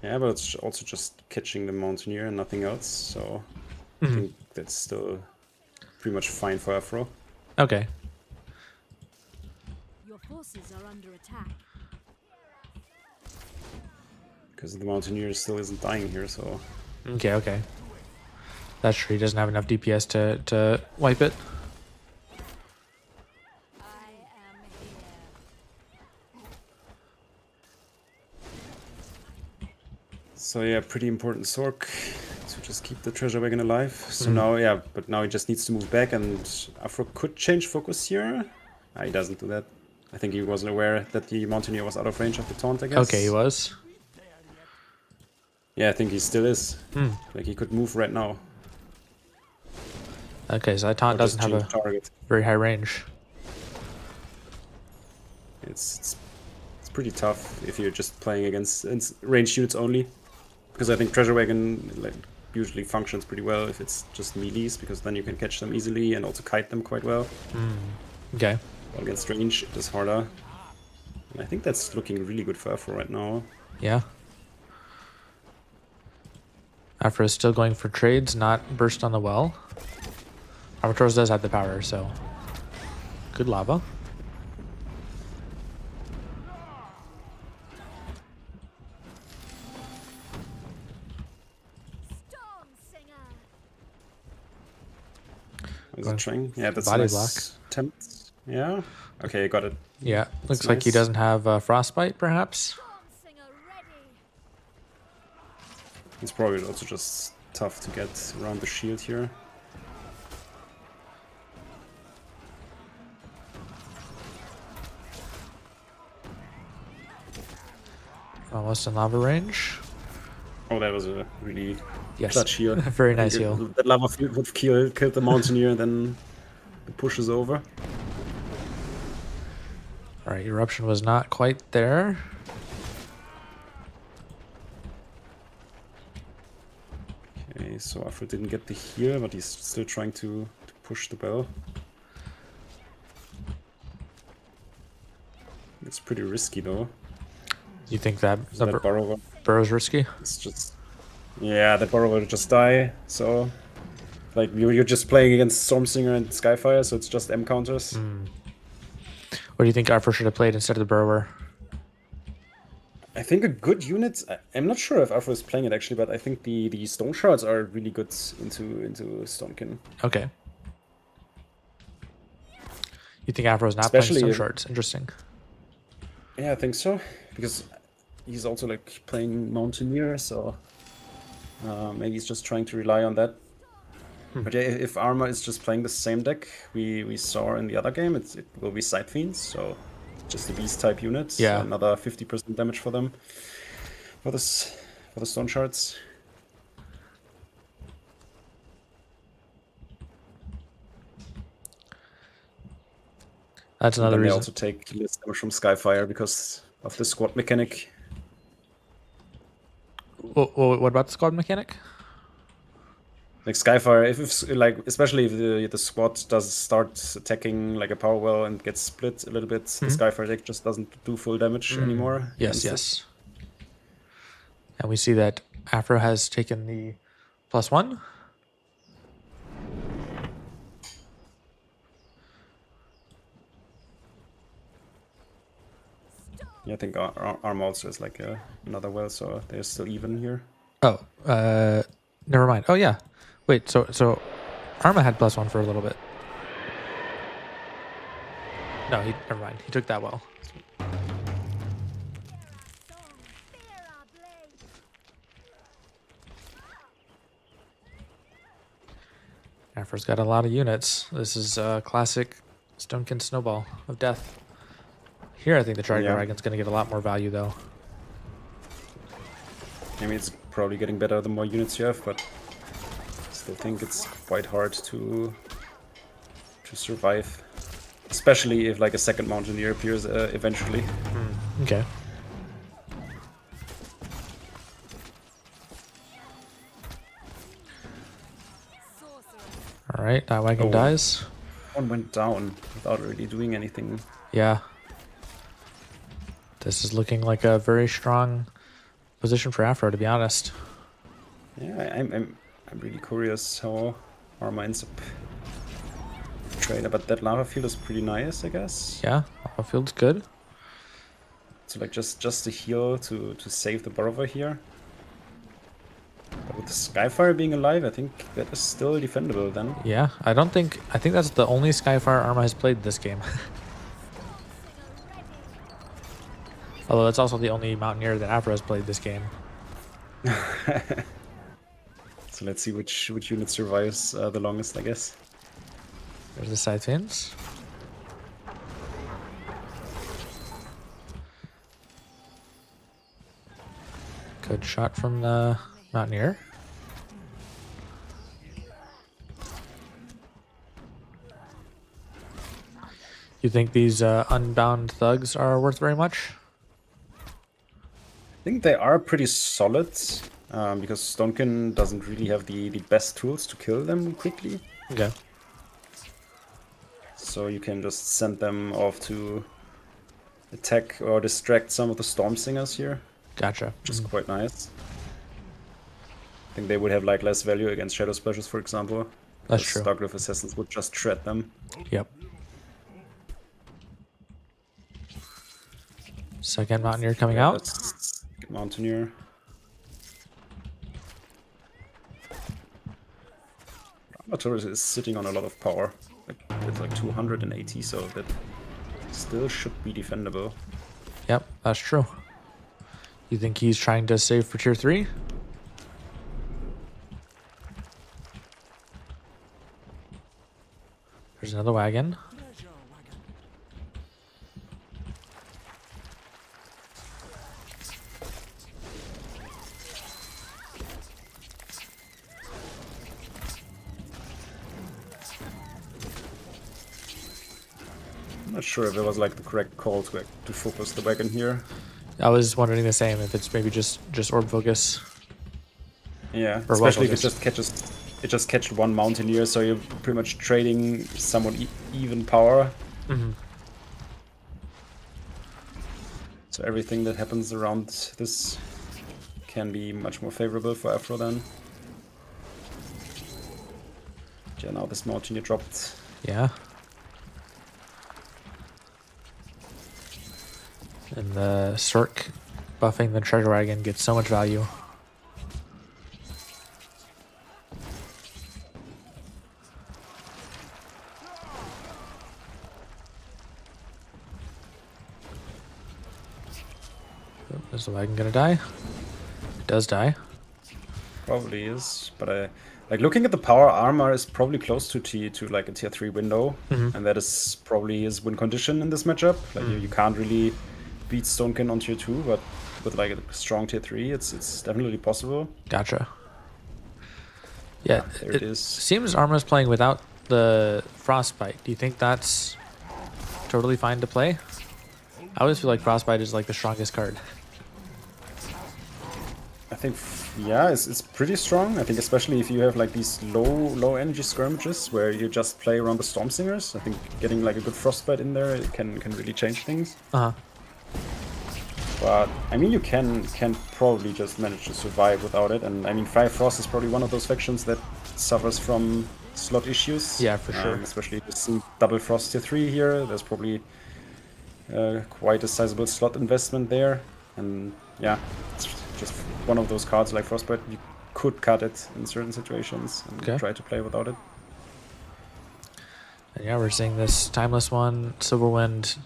Yeah, but it's also just catching the Mountaineer and nothing else, so I think that's still pretty much fine for Afro. Okay. Your forces are under attack. Because the Mountaineer still isn't dying here, so... Okay, okay. That's true, he doesn't have enough DPS to wipe it. I am here. So yeah, pretty important Sork to just keep the Treasure Wagon alive. So now, yeah, but now he just needs to move back, and Afro could change focus here. He doesn't do that. I think he wasn't aware that the Mountaineer was out of range of the taunt, I guess. Okay, he was. Yeah, I think he still is. Like, he could move right now. Okay, so that taunt doesn't have a target. very high range. It's pretty tough if you're just playing against ranged units only. Because I think Treasure Wagon like, usually functions pretty well if it's just melees, because then you can catch them easily and also kite them quite well. Okay. While against range, it is harder. And I think that's looking really good for Afro right now. Yeah. Afro is still going for trades, not burst on the well. Armatores does have the power, so good lava. Storm Singer. Is it trying? Yeah, that's Body a nice block. attempt. Yeah. Okay, got it. Yeah, That's looks like he nice. doesn't have frostbite, perhaps. Storm Singer ready. It's probably also just tough to get around the shield here. Almost in lava range. Oh, that was a really Yes, clutch heal. very I nice think heal. That lava field would have killed the Mountaineer, and then the push is over. All right, eruption was not quite there. Okay, so Afro didn't get the heal, but he's still trying to push the bell. It's pretty risky though. You think that So that Burrower burrow's risky? is just... Yeah, that Burrower will just die, so... Like, you're just playing against Stormsinger and Skyfire, so it's just M counters. What do you think Afro should have played instead of the burrower? I think a good unit... I'm not sure if Afro is playing it actually, but I think the Stone Shards are really good into Stonekin. Okay. You think Afro's not Especially playing if- Stone Shards? Interesting. Yeah, I think so, because he's also like playing Mountaineer, so maybe he's just trying to rely on that. But yeah, if Arma is just playing the same deck we saw in the other game, it will be Side Fiends, so just a beast type unit. Yeah. Another 50% damage for them for this for the Stone Shards. That's And another then they reason. also take less damage from Skyfire because of the squad mechanic. What about the squad mechanic? Like Skyfire, if like especially if the squad does start attacking like a power well and gets split a little bit, the Skyfire deck just doesn't do full damage anymore. Yes, against it. yes. And we see that Afro has taken the +1. Yeah, I think Arm also is like another well, so they're still even here. Oh, never mind. Oh yeah, wait. So Arma had +1 for a little bit. No, never mind. He took that well. Storm Fear Blade. Afro's got a lot of units. This is a classic Stonekin Snowball of Death. Here, I think the Trigon Yeah. Dragon's going to get a lot more value, though. I mean, it's probably getting better the more units you have, but I still think it's quite hard to survive, especially if like a second Mountaineer appears eventually. Okay. Sorcerer. All right, that wagon Oh. dies. One went down without really doing anything. Yeah. This is looking like a very strong position for Afro, to be honest. Yeah, I'm really curious how Arma ends up trade, but that lava field is pretty nice, I guess. Yeah, field's good. So like just a heal to save the Burrower here. But with the Skyfire being alive, I think that is still defendable then. Yeah, I think that's the only Skyfire Arma has played this game. Although that's also the only Mountaineer that Afro has played this game. So let's see which unit survives the longest, I guess. There's the side fins. Good shot from the Mountaineer. You think these unbound thugs are worth very much? I think they are pretty solid. because Stonkin doesn't really have the best tools to kill them quickly. Okay. So you can just send them off to attack or distract some of the Storm Singers here, Gotcha. which is quite nice. I think they would have like less value against Shadow Splashes, for example. That's because true. Darkglyph Assassins would just shred them. Yep. Second Mountaineer coming out. Let's get Mountaineer. Armatores is sitting on a lot of power. It's like 280, so that still should be defendable. Yep, that's true. You think he's trying to save for tier 3? There's another wagon. I'm not sure if it was like the correct call to focus the wagon here. I was wondering the same, if it's maybe just orb focus. Yeah, Or especially if focus. it just catches one Mountaineer, so you're pretty much trading somewhat even power. Mm-hmm. So everything that happens around this can be much more favorable for Afro then. Yeah, now this Mountaineer dropped. Yeah. And the Sork buffing the treasure wagon gets so much value. Is the wagon gonna die? It does die. Probably is, but like looking at the power, armor is probably close to like a tier 3 window, and that is probably his win condition in this matchup. Like you can't really beat Stonekin on tier 2, but with like a strong tier 3, it's definitely possible. Gotcha. Yeah, There it is. Seems Arma's playing without the Frostbite. Do you think that's totally fine to play? I always feel like Frostbite is like the strongest card. I think, yeah, it's pretty strong. I think especially if you have like these low energy skirmishes where you just play around the Storm Singers. I think getting like a good Frostbite in there can really change things. Uh-huh. But I mean, you can probably just manage to survive without it. And I mean, Fire Frost is probably one of those factions that suffers from slot issues. Yeah, for sure. Especially if you see double Frost tier 3 here. There's probably quite a sizable slot investment there. And yeah, it's just one of those cards like Frostbite. You could cut it in certain situations and try to play without it. And yeah, we're seeing this Timeless one, Silverwind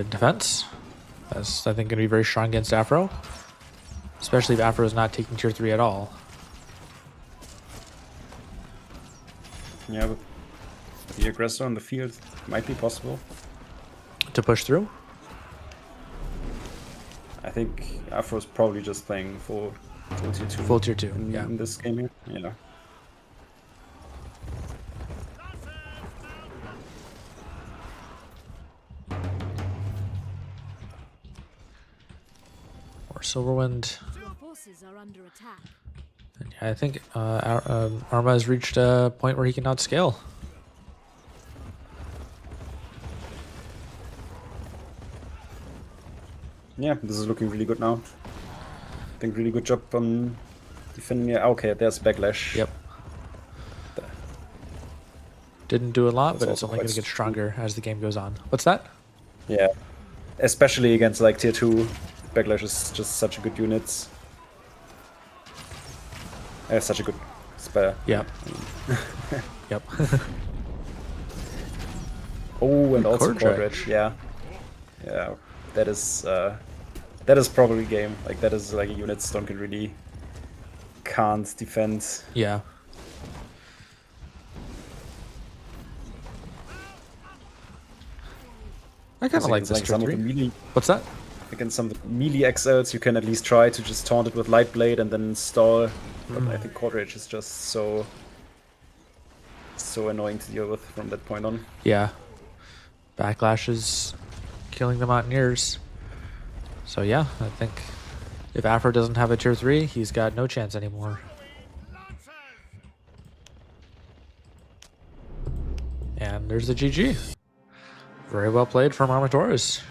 defense. That's, I think, going to be very strong against Afro. Especially if Afro is not taking tier 3 at all. Yeah, but the aggressor on the field might be possible. To push through? I think Afro's probably just playing full tier 2. Full tier 2, in this game here. Yeah. Or Silverwind. Your forces are under attack. And yeah, I think Arma has reached a point where he can outscale. Yeah, this is looking really good now. I think really good job on defending it. Okay, there's backlash. Yep. Didn't do a lot, That's but it's also only going to quite get stronger as the game goes on. What's that? Yeah, especially against like tier 2, backlash is just such a good unit. Such a good spell. Yep. Yep. Oh, and Ooh, also Cord Cord Dredge. Dredge. Yeah, that is probably game. Like that is like a unit Stone really can't defend. Yeah. I kind of like this some of tier the 3. melee. What's that? Against some of the melee XLs, you can at least try to just taunt it with Light Blade and then stall. But I think Cord Rage is just so annoying to deal with from that point on. Yeah. Backlash is killing the Mountaineers. So yeah, I think If Afro doesn't have a tier 3, he's got no chance anymore. And there's the GG. Very well played from Armatores.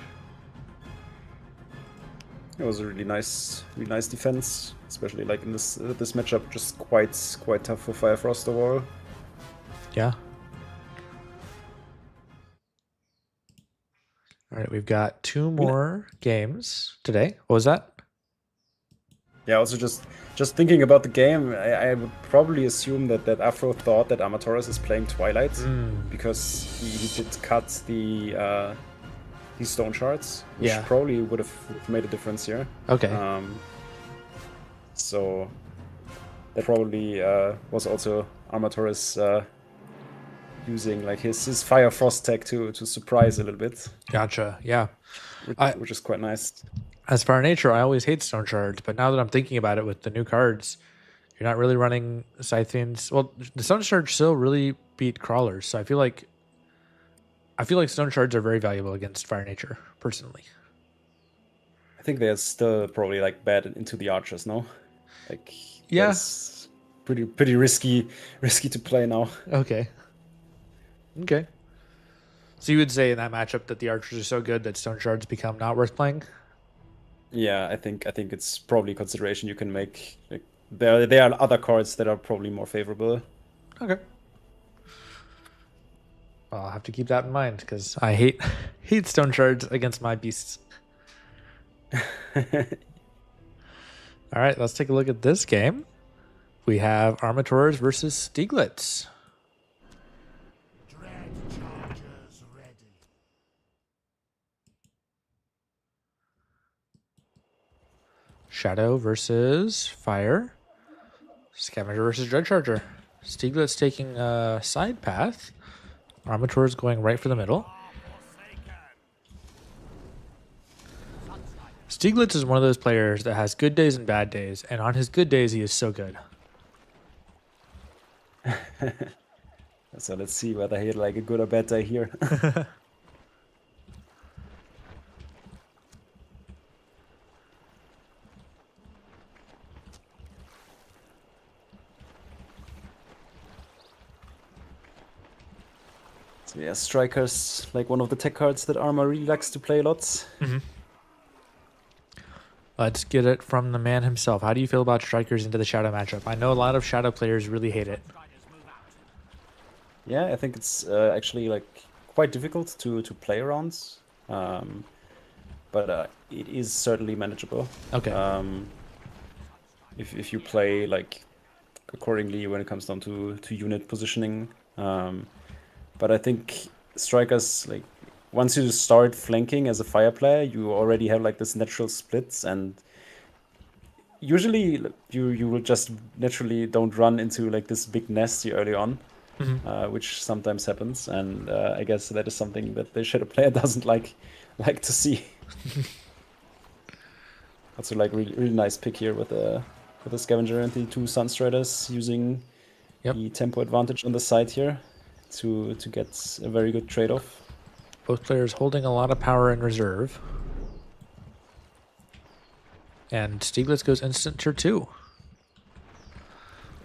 It was a really nice defense, especially like in this matchup, just quite tough for Firefrost overall. Yeah. All right, we've got 2 more games today. What was that? Yeah, also just thinking about the game, I would probably assume that Afro thought that Armatores is playing Twilight because he did cut the stone shards, which probably would have made a difference here. Okay. So that probably was also Armatores using like his Fire Frost tech to surprise a little bit. Gotcha. Yeah. Which is quite nice. As for our nature, I always hate stone shards, but now that I'm thinking about it with the new cards, you're not really running Scythians. Well, the stone shards still really beat crawlers, so I feel like stone shards are very valuable against fire nature, personally. I think they're still probably like bad into the archers, no? Like yes, pretty risky to play now. Okay. So you would say in that matchup that the archers are so good that stone shards become not worth playing? Yeah, I think it's probably a consideration you can make. Like there are other cards that are probably more favorable. Okay. Well, I'll have to keep that in mind because I hate stone shards against my beasts. All right, let's take a look at this game. We have Armatores versus Stieglitz. Shadow versus Fire. Scavenger versus Dread Charger. Stieglitz taking a side path. Armatores going right for the middle. Stieglitz is one of those players that has good days and bad days, and on his good days, he is so good. So let's see whether he had like a good or bad day here. So yeah, Striker's like one of the tech cards that Arma really likes to play a lot. Mm-hmm. Let's get it from the man himself. How do you feel about Strikers into the Shadow matchup? I know a lot of Shadow players really hate it. Yeah, I think it's actually like quite difficult to play around, but it is certainly manageable. Okay. If you play like accordingly when it comes down to unit positioning, but I think Strikers, like once you start flanking as a fire player, you already have like this natural splits, and usually you will just naturally don't run into like this big nasty early on. Which sometimes happens, and I guess that is something that the Shadow player doesn't like to see. Also, like really nice pick here with the Scavenger and the 2 Sunstriders using the tempo advantage on the side here to get a very good trade-off. Both players holding a lot of power in reserve. And Stieglitz goes instant tier 2.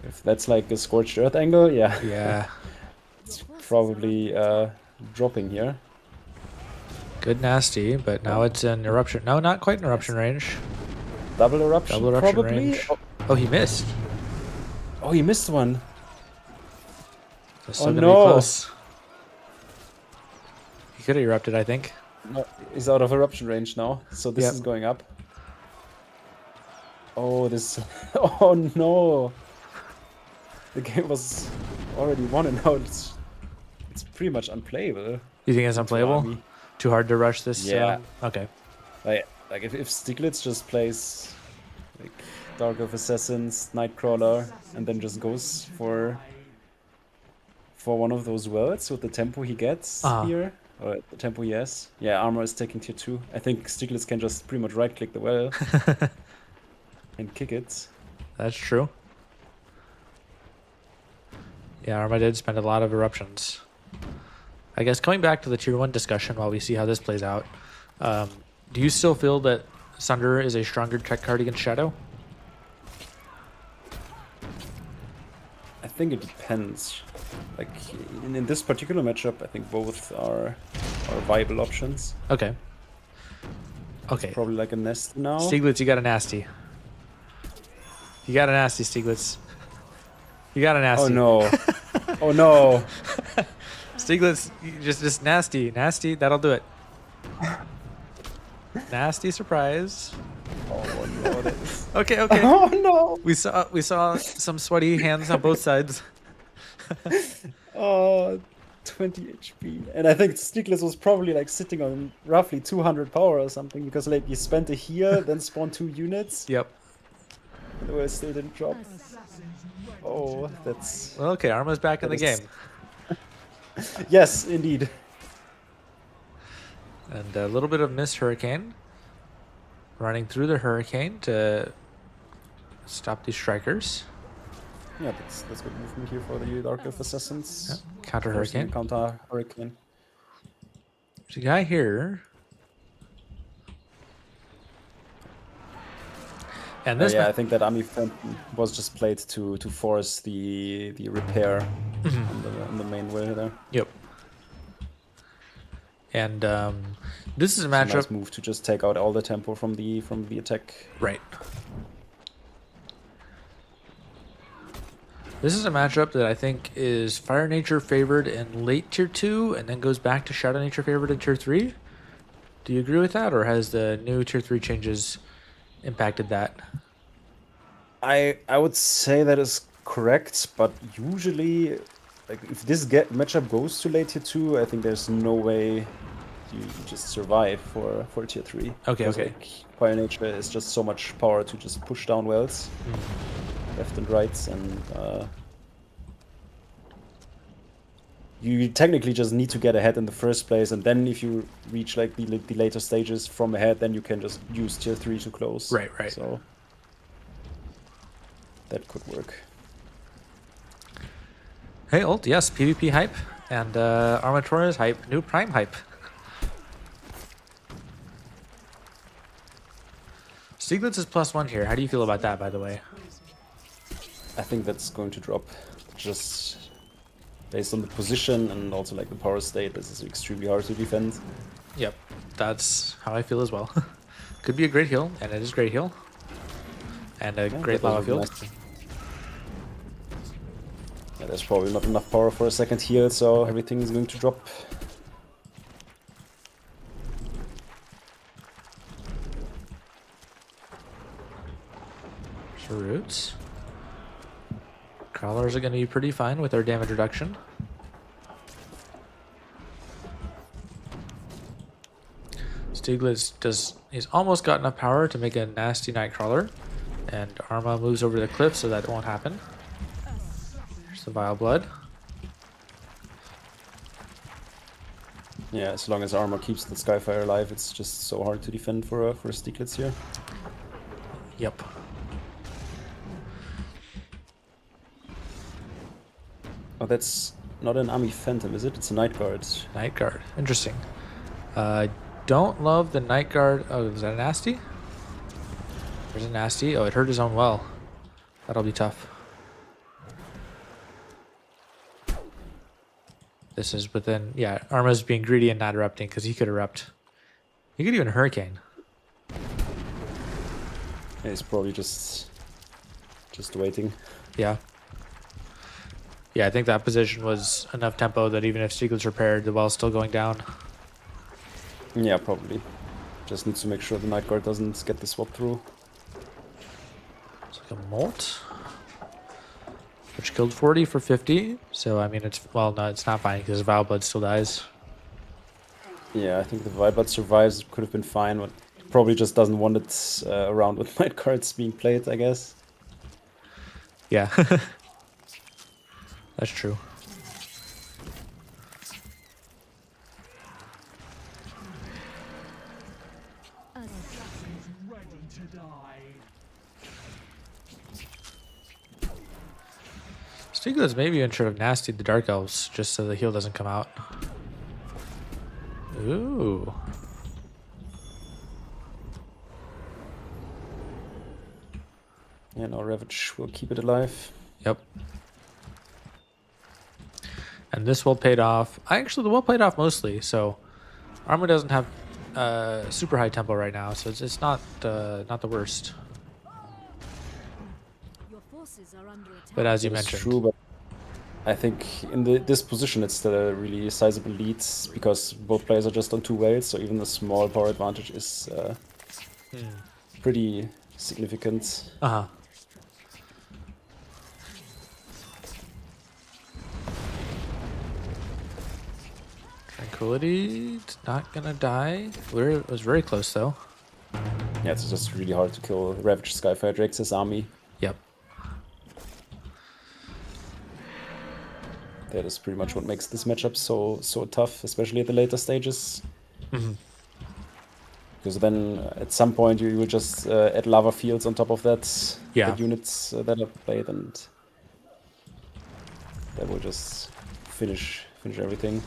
If that's like a Scorched Earth angle, yeah. Yeah. It's probably dropping here. Good nasty, but now it's an eruption. No, not quite an eruption range. Double eruption, Double eruption probably. range. Oh, he missed. Oh, he missed one. That's still gonna be close. He could have erupted, I think. No, he's out of eruption range now, so this is going up. Oh, this. Oh no. The game was already won, and now it's pretty much unplayable. You think it's unplayable? Too hard to rush this? Yeah. Okay. Like if Stieglitz just plays like Dark of Assassins, Nightcrawler, and then just goes for one of those worlds with the tempo he gets here, or the tempo he has. Yeah, Armor is taking tier 2. I think Stieglitz can just pretty much right-click the well and kick it. That's true. Yeah, Arma did spend a lot of eruptions. I guess coming back to the tier 1 discussion while we see how this plays out, do you still feel that Sunder is a stronger tech card against Shadow? I think it depends. Like in this particular matchup, I think both are viable options. Okay. Okay. Probably like a nest now. Stieglitz, you got a nasty. You got a nasty, Stieglitz. You got a nasty. Oh no. Oh no. Stieglitz, just nasty. Nasty, that'll do it. Nasty surprise. Oh no, that is... Okay, okay. Oh no. We saw some sweaty hands on both sides. Oh, 20 HP. And I think Stieglitz was probably like sitting on roughly 200 power or something, because like you spent a heal, then spawned 2 units. Yep. Otherwise still didn't drop. Oh, that's... Well, okay, Arma's back in the game. Yes, indeed. And a little bit of Mist Hurricane. Running through the Hurricane to stop these strikers. Yeah, that's good movement here for the Dark Elf Assassins. Yep. Counter Hurricane. Counter Hurricane. There's a guy here. And this yeah, I think that Ami Phantom was just played to force the repair on the main way there. Yep. And this is a It's a matchup. nice move to just take out all the tempo from the attack. Right. This is a matchup that I think is Fire Nature favored in late tier 2 and then goes back to Shadow Nature favored in tier 3. Do you agree with that, or has the new tier 3 changes impacted that? I would say that is correct, but usually, like if this matchup goes to late tier 2, I think there's no way you just survive for tier 3. Okay, because, okay. like, Fire Nature is just so much power to just push down wells, left and right, and you technically just need to get ahead in the first place, and then if you reach like the later stages from ahead, then you can just use tier 3 to close. Right, right. So that could work. Hey, Ult, yes, PvP hype and Armatores hype, new Prime hype. Stieglitz is +1 here. How do you feel about that, by the way? I think that's going to drop, just based on the position and also like the power state. This is extremely hard to defend. Yep, that's how I feel as well. Could be a great heal, and it is great heal. And a great lava field. Nice. Yeah, there's probably not enough power for a second heal, so everything is going to drop. So roots. Crawlers are going to be pretty fine with their damage reduction. Stieglitz he's almost got enough power to make a nasty Nightcrawler. And Arma moves over the cliff so that won't happen. There's the Vile Blood. Yeah, as long as Armor keeps the Skyfire alive, it's just so hard to defend for a Stieglitz here. Yep. Oh, that's not an Ami Phantom, is it? It's a Night Guard. Night Guard. Interesting. Don't love the Night Guard. Oh, is that a nasty? There's a nasty. Oh, it hurt his own well. That'll be tough. This is within... Yeah, Arma's being greedy and not erupting because he could erupt. He could even Hurricane. Yeah, he's probably just waiting. Yeah. Yeah, I think that position was enough tempo that even if Stieglitz repaired, the well's still going down. Yeah, probably. Just needs to make sure the Night Guard doesn't get the swap through. It's like a Molt. Which killed 40 for 50. So, I mean, it's... Well, no, it's not fine because Vile Blood still dies. Yeah, I think the Vibblood survives. It could have been fine, but probably just doesn't want it around with Night Guards being played, I guess. Yeah. That's true. Stieglitz maybe even should have nastied the Dark Elves just so the heal doesn't come out. Ooh. Yeah, no, Ravage will keep it alive. Yep. And this well paid off. Actually, the well played off mostly. So Arma doesn't have super high tempo right now, so it's not not the worst. Your forces are under attack. But as you That is mentioned, true, but I think in this position it's still a really sizable lead because both players are just on 2 whales, so even the small power advantage is pretty significant. uh-huh. Tranquility, not gonna die. It was very close though. Yeah, it's just really hard to kill Ravage Skyfire Drake's army. Yep. That is pretty much what makes this matchup so tough, especially at the later stages. Because then at some point you will just add lava fields on top of that, Yeah. that units that are played, and that will just finish everything.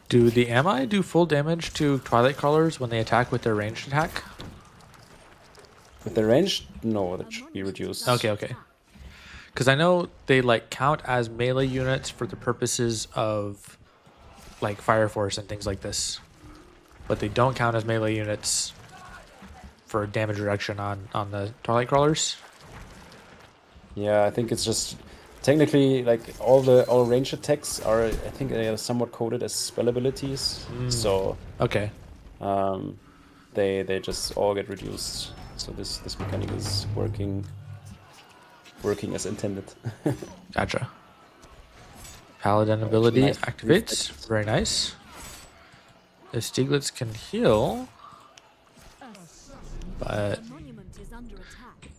Do the Ami do full damage to Twilight Crawlers when they attack with their ranged attack? With the range, no, that should be reduced. Okay. Because I know they like count as melee units for the purposes of like Fire Force and things like this, but they don't count as melee units for damage reduction on the Twilight Crawlers. Yeah, I think it's just technically like all range attacks are, I think they are somewhat coded as spell abilities. So Okay. they just all get reduced. So this mechanic is working as intended. Gotcha. Paladin ability nice activates. Very nice. If Stieglitz can heal, but The monument is under attack.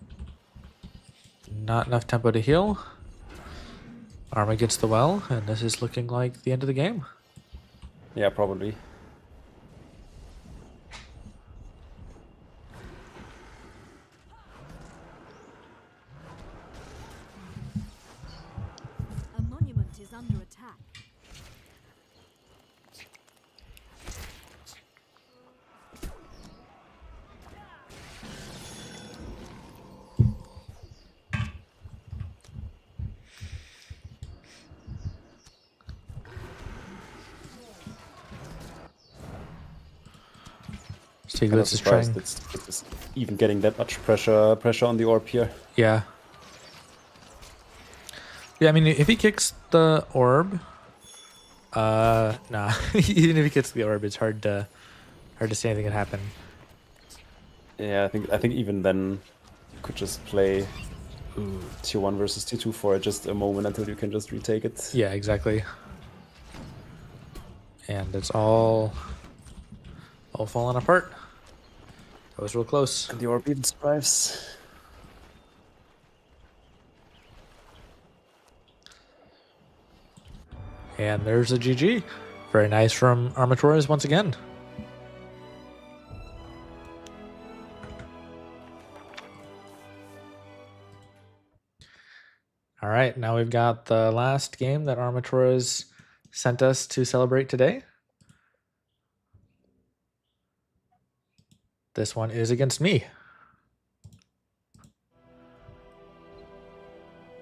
not enough tempo to heal. Arma gets the well, and this is looking like the end of the game. Yeah, probably. A monument is under attack. Kind of Stieglitz is trying. surprised it's even getting that much pressure on the orb here. Yeah. Yeah, I mean, if he kicks the orb, nah. Even if he kicks the orb, it's hard to say anything can happen. Yeah, I think even then you could just play tier 1 versus tier 2 for just a moment until you can just retake it. Yeah, exactly. And it's all falling apart. That was real close. And the orb even survives. And there's a GG. Very nice from Armatores once again. All right, now we've got the last game that Armatores sent us to celebrate today. This one is against me.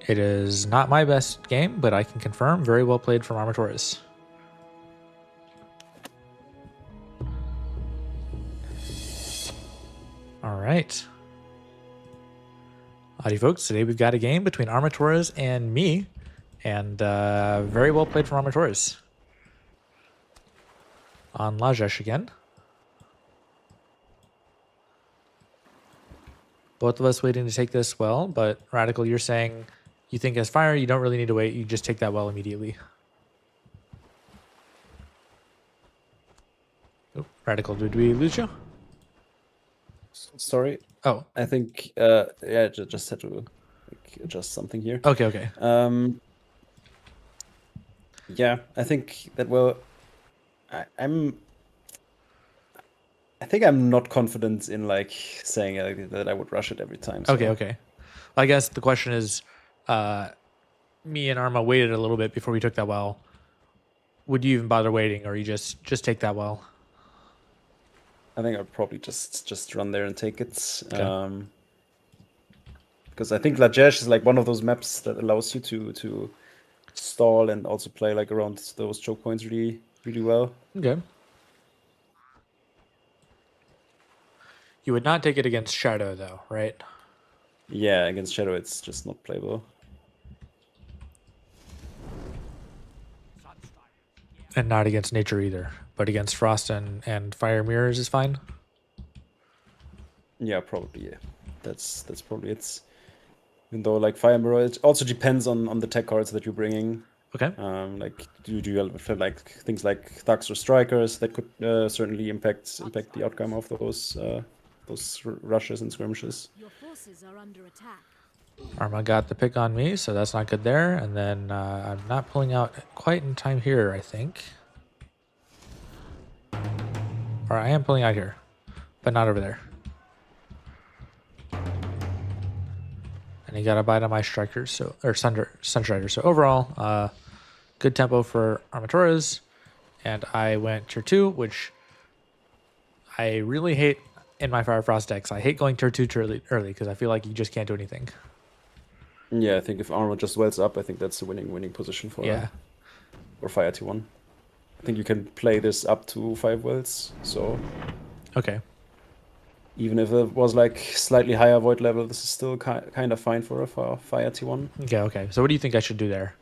It is not my best game, but I can confirm very well played from Armatores. All right. Howdy, folks. Today we've got a game between Armatores and me, and very well played from Armatores. On Lajesh again. Both of us waiting to take this well, but Radical, you're saying you think as fire, you don't really need to wait. You just take that well immediately. Oh, Radical, did we lose you? Sorry. Oh, I think yeah, just had to like, adjust something here. okay. Yeah, I think that I think I'm not confident in like saying that I would rush it every time. So. Okay. I guess the question is, me and Arma waited a little bit before we took that well. Would you even bother waiting, or you just take that well? I think I'll probably just run there and take it. Okay. Because I think Lajesh is like one of those maps that allows you to stall and also play like around those choke points really well. Okay. You would not take it against Shadow, though, right? Yeah, against Shadow, it's just not playable. And not against Nature either, but against Frost and Fire Mirrors is fine. Yeah, probably. Yeah, that's probably it. Even though like Fire Mirror, it also depends on the tech cards that you're bringing. Okay. Like do you have like things like Thugs or Strikers that could certainly impact the outcome of those rushes and skirmishes. Your forces are under attack. Arma got the pick on me, so that's not good there. And then I'm not pulling out quite in time here, I think. Or I am pulling out here, but not over there. And he got a bite on my strikers, so or Sunstrider. So overall, good tempo for Armatores. And I went tier 2, which I really hate in my Fire Frost decks. I hate going tier 2 too early because I feel like you just can't do anything. Yeah, I think if Armor just wells up, I think that's the winning position for or Fire T1. I think you can play this up to 5 wells, so Okay. even if it was like slightly higher void level, this is still kind of fine for a Fire T1. Okay. So what do you think I should do there?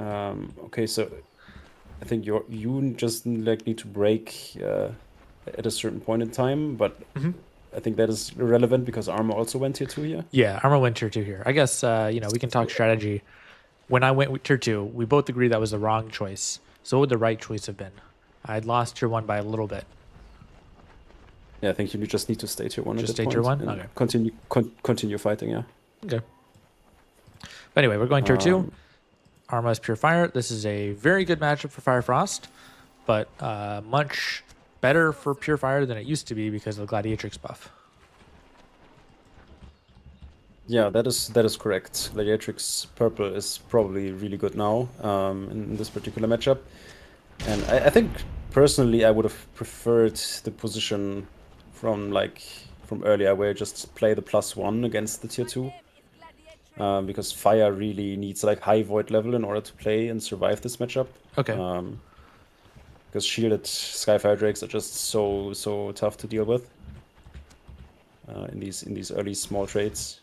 Okay, so I think you just like need to break at a certain point in time, but I think that is irrelevant because Armor also went tier 2 here. Yeah, Arma went tier 2 here. I guess, we can talk strategy. When I went with tier 2, we both agreed that was the wrong choice. So what would the right choice have been? I'd lost tier 1 by a little bit. Yeah, I think you just need to stay tier 1 Just at that stay tier point 1? and Okay. continue fighting, yeah. Okay. But anyway, we're going tier 2. Arma is pure fire. This is a very good matchup for Fire Frost, but much better for pure fire than it used to be because of the Gladiatrix buff. Yeah, that is correct. Gladiatrix purple is probably really good now in this particular matchup. And I think personally I would have preferred the position from earlier where you just play the +1 against the tier 2. Because Fire really needs like high void level in order to play and survive this matchup. Okay. Because shielded Skyfire Drakes are just so tough to deal with in these early small trades.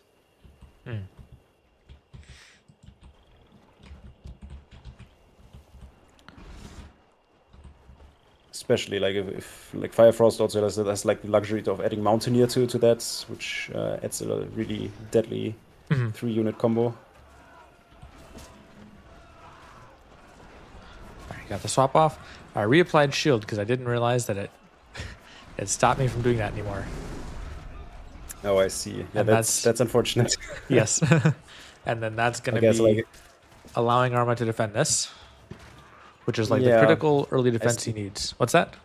Especially like if like Fire Frost also has like the luxury of adding Mountaineer to that, which adds a really deadly 3-unit combo. Alright, got the swap off. I reapplied shield because I didn't realize that it stopped me from doing that anymore. Oh, I see. Yeah, And that's unfortunate. Yes. And then that's going to be like allowing Arma to defend this, which is like the Yeah, critical early defense he needs. What's that?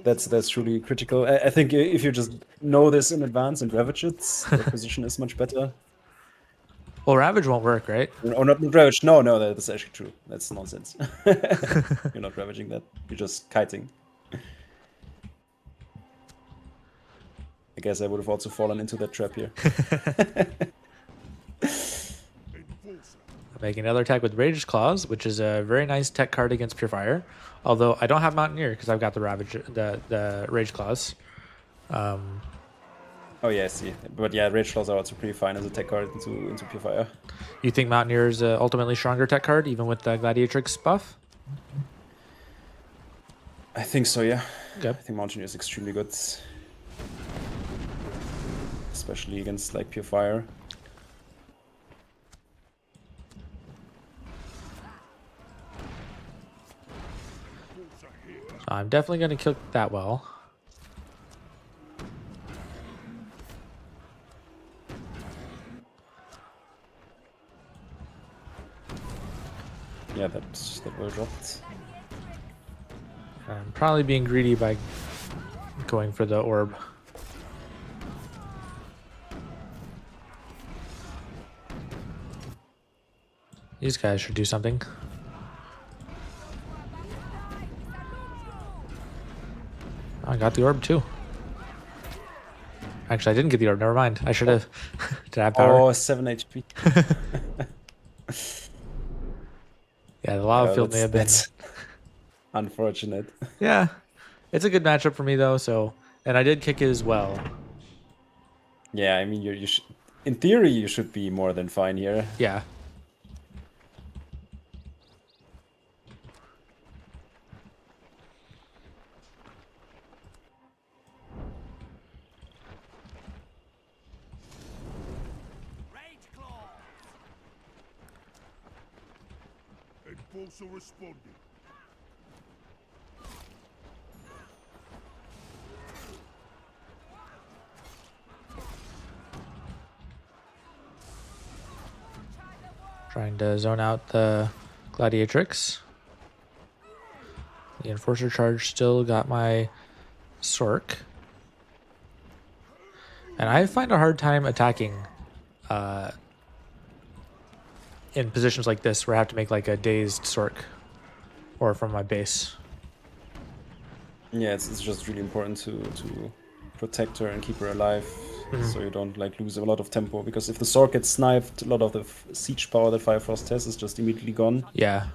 that's truly critical. I think if you just know this in advance and ravage it, the position is much better. Well, Ravage won't work, right? Or not ravage. No, that's actually true. That's nonsense. You're not ravaging that. You're just kiting. I guess I would have also fallen into that trap here. I'm making another attack with Rage Claws, which is a very nice tech card against Pure Fire. Although I don't have Mountaineer because I've got the Ravage, the Rage Claws. Oh yeah, I see. But yeah, Rage Claws are also pretty fine as a tech card into Pure Fire. You think Mountaineer is a ultimately stronger tech card, even with the Gladiatrix buff? I think so, yeah. Okay. I think Mountaineer is extremely good. Especially against like Pure Fire. I'm definitely going to kill that well. Yeah, that well dropped. I'm probably being greedy by going for the orb. These guys should do something. I got the orb too. Actually, I didn't get the orb. Never mind. I should have. Did I have power? Oh, 7 HP. Yeah, the lava field may have been. That's unfortunate. Yeah, it's a good matchup for me though. So, and I did kick it as well. Yeah, I mean, you should, in theory, you should be more than fine here. Yeah. Also responding. Trying to zone out the Gladiatrix. The Enforcer charge still got my Sork. And I find a hard time attacking in positions like this where I have to make like a dazed Sork or from my base. Yeah, it's just really important to protect her and keep her alive, so you don't like lose a lot of tempo. Because if the sword gets sniped, a lot of the siege power that Fire Frost has is just immediately gone. Yeah.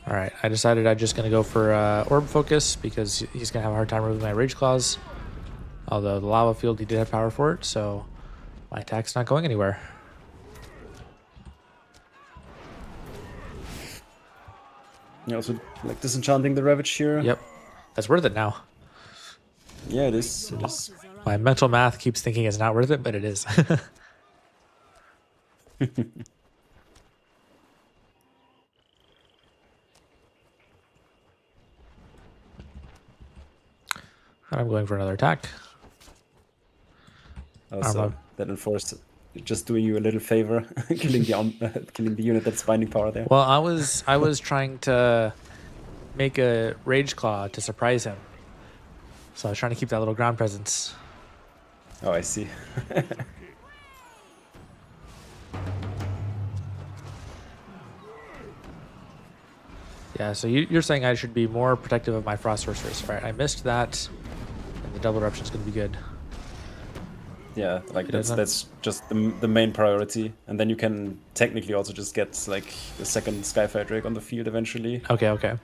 All right, I decided I'm just gonna go for orb focus because he's gonna have a hard time removing my rage claws. Although the lava field, he did have power for it, so my attack's not going anywhere. You also like disenchanting the Ravage here. Yep, that's worth it now. Yeah, it is. It is. My mental math keeps thinking it's not worth it, but it is. And I'm going for another attack. Also, that enforced just doing you a little favor, killing the unit that's binding power there. Well, I was trying to make a rage claw to surprise him, so I was trying to keep that little ground presence. Oh, I see. Yeah, so you're saying I should be more protective of my frost sorcerers. All right, I missed that, and the double eruption is going to be good. Yeah, like that's just the main priority, and then you can technically also just get like the second Skyfire Drake on the field eventually. Okay,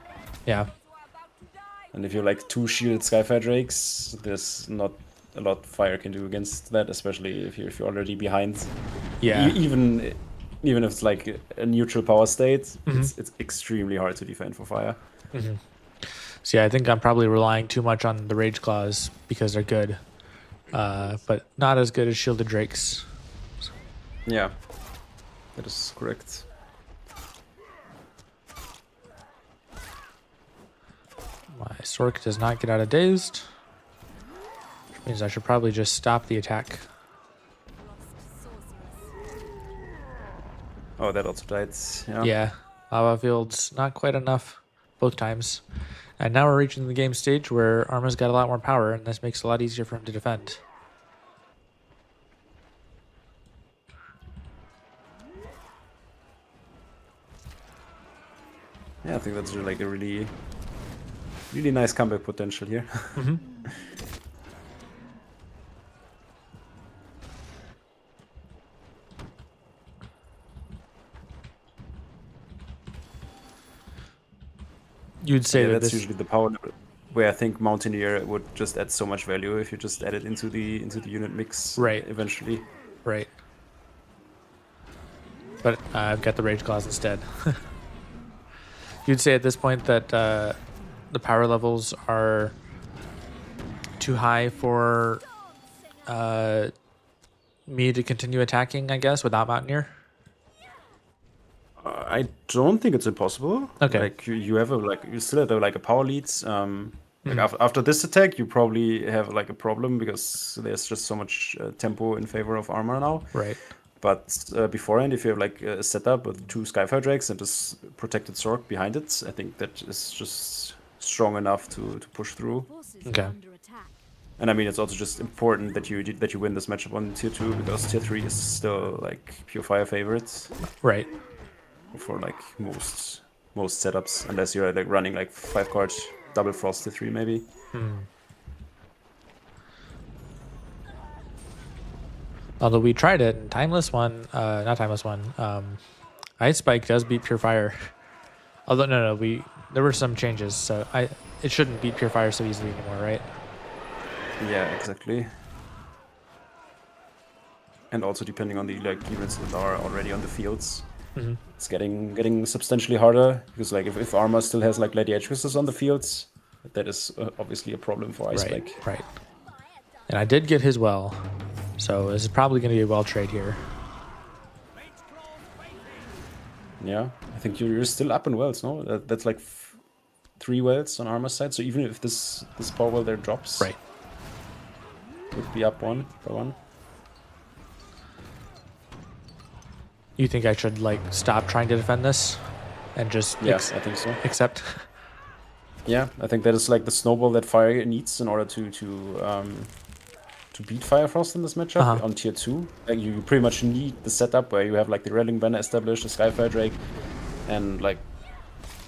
yeah. And if you're like 2 shielded Skyfire Drakes, there's not a lot fire can do against that, especially if you're already behind. Yeah. Even if it's like a neutral power state, it's extremely hard to defend for fire. So yeah, I think I'm probably relying too much on the rage claws because they're good, but not as good as shielded drakes. Yeah, that is correct. My Sork does not get out of dazed, which means I should probably just stop the attack. Oh, that also died. Yeah. Yeah, lava field's not quite enough both times. And now we're reaching the game stage where Arma's got a lot more power, and this makes it a lot easier for him to defend. Yeah, I think that's like a really nice comeback potential here. You'd say that that's this... usually the power where I think Mountaineer would just add so much value if you just add it into the unit mix. Right. Eventually. Right. But I've got the Rage Claws instead. You'd say at this point that the power levels are too high for me to continue attacking, I guess, without Mountaineer? I don't think it's impossible. Okay. Like you have you still have like a power leads. Like after this attack, you probably have like a problem because there's just so much tempo in favor of armor now. Right. But beforehand, if you have like a setup with 2 Skyfire Drakes and this protected Sork behind it, I think that is just strong enough to push through. Okay. And I mean, it's also just important that you win this matchup on tier 2 because tier 3 is still like pure fire favorites. Right. For like most most setups, unless you're like running like 5-card double frost to 3 maybe. Although we tried it, and Timeless One, not Timeless One, Ice Spike does beat Pure Fire. Although, no, there were some changes, so it shouldn't beat Pure Fire so easily anymore, right? Yeah, exactly. And also depending on the like units that are already on the fields. It's getting substantially harder, because like if Armor still has like Gladiatresses on the fields, that is obviously a problem for Ice Spike. Right. And I did get his well, so this is probably going to be a well trade here. Yeah, I think you're still up in wells, no? That's like 3 wells on Armor's side, so even if this power well there drops, Right. would be up 1 by 1. You think I should like stop trying to defend this and just Yeah, I think so. accept? Yeah, I think that is like the snowball that Fire needs in order to beat Fire Frost in this matchup on tier 2. Like you pretty much need the setup where you have like the Rattling Banner established, the Skyfire Drake, and like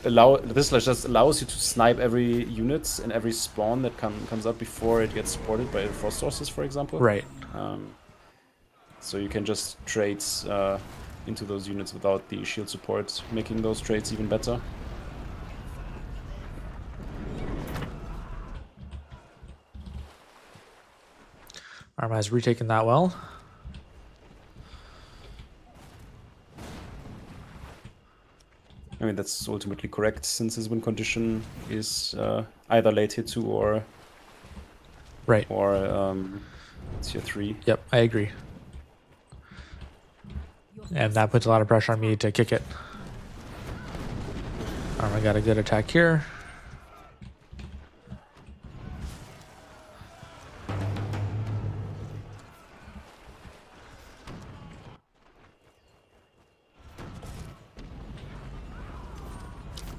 this just allows you to snipe every unit and every spawn that comes up before it gets supported by the Frost Sources, for example. Right. So you can just trade into those units without the shield support, making those trades even better. Arma has retaken that well. I mean, that's ultimately correct, since his win condition is either late tier 2 or tier 3. Yep, I agree. And that puts a lot of pressure on me to kick it. Arma got a good attack here.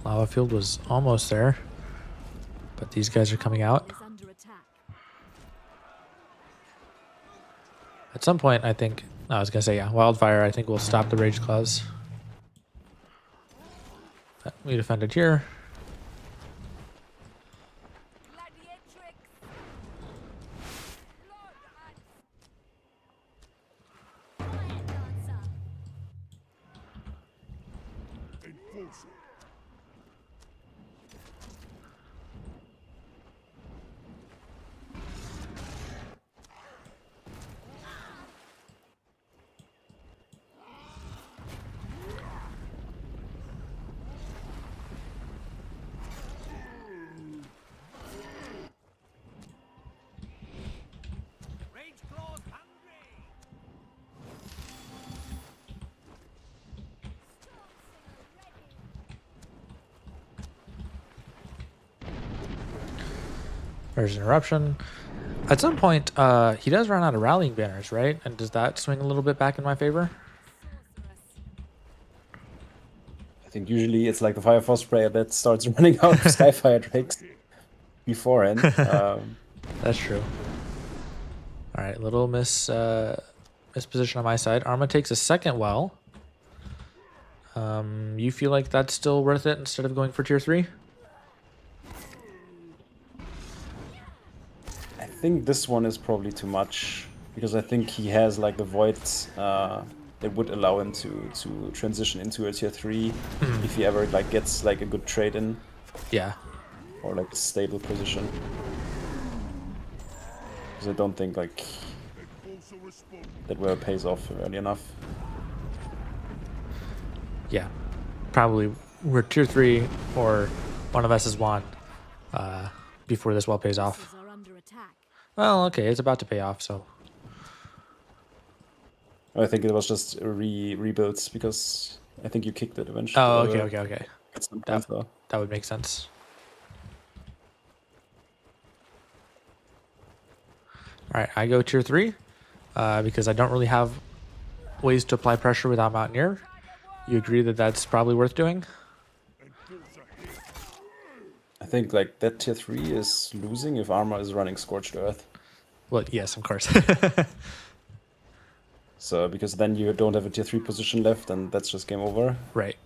Lava Field was almost there, but these guys are coming out. Is under attack. At some point, I think, I was going to say, yeah, Wildfire, I think will stop the Rage Claws. But we defended here. Enforcer. There's an eruption. At some point, he does run out of rallying banners, right? And does that swing a little bit back in my favor? I think usually it's like the Fire Frost Sprayer that starts running out of Skyfire Drakes beforehand. That's true. All right, little misposition on my side. Arma takes a second well. You feel like that's still worth it instead of going for tier 3? I think this one is probably too much, because I think he has like the Void that would allow him to transition into a tier 3 if he ever like gets like a good trade in. Yeah. Or like a stable position. Because I don't think like that well pays off early enough. Yeah. Probably we're tier 3 or one of us is one before this well pays off. Forces are under attack. Well, okay, it's about to pay off, so. I think it was just rebuilds, because I think you kicked it eventually. Oh, okay. At some point, though. That would make sense. All right, I go tier 3 because I don't really have ways to apply pressure without Mountaineer. You agree that that's probably worth doing? I think like that tier 3 is losing if Armor is running Scorched Earth. Well, yes, of course. So, because then you don't have a tier 3 position left, and that's just game over. Right.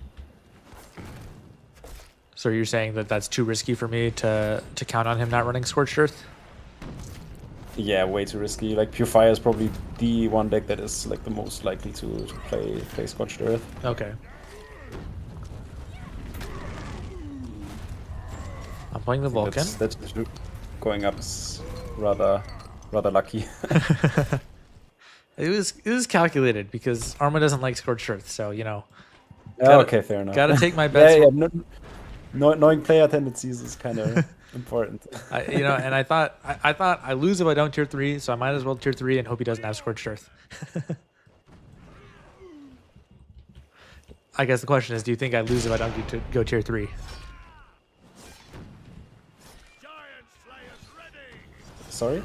So you're saying that that's too risky for me to count on him not running Scorched Earth? Yeah, way too risky. Like Pure Fire is probably the one deck that is like the most likely to play Scorched Earth. Okay. I'm playing the Vulcan. That's going up is rather lucky. It was calculated because Arma doesn't like Scorched Earth, so you know. Okay, fair enough. Gotta take my bets. Yeah. Knowing player tendencies is kind of important. And I thought I lose if I don't tier 3, so I might as well tier 3 and hope he doesn't have Scorched Earth. I guess the question is, do you think I lose if I don't go tier 3? Giant Slayers ready. Sorry?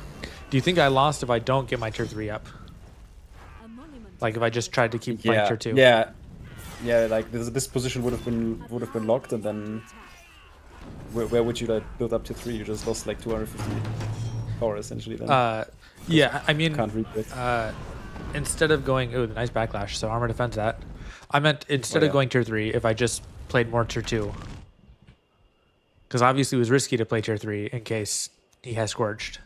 Do you think I lost if I don't get my tier 3 up? A monument Like if I just tried to keep playing tier 2? Yeah. Like this position would have been locked, and then where would you like build up to 3? You just lost like 250 power essentially. Then Yeah, I mean, can't read it. instead of going, oh, the nice backlash, so armor defends that. I meant instead Oh, of yeah. going tier 3, if I just played more tier 2. Because obviously it was risky to play tier 3 in case he has Scorched.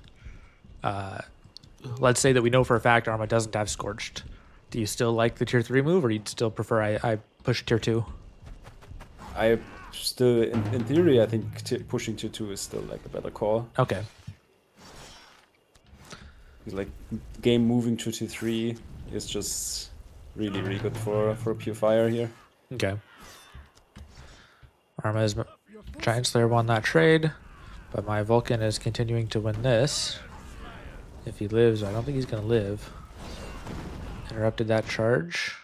Let's say that we know for a fact Arma doesn't have Scorched. Do you still like the tier 3 move, or you'd still prefer I push tier 2? I still, in theory, I think pushing tier 2 is still like a better call. Okay. Because like game moving to tier 3 is just really good for Pure Fire here. Okay. Arma's Giant Slayer won that trade, but my Vulcan is continuing to win this. If he lives, I don't think he's going to live. Interrupted that charge.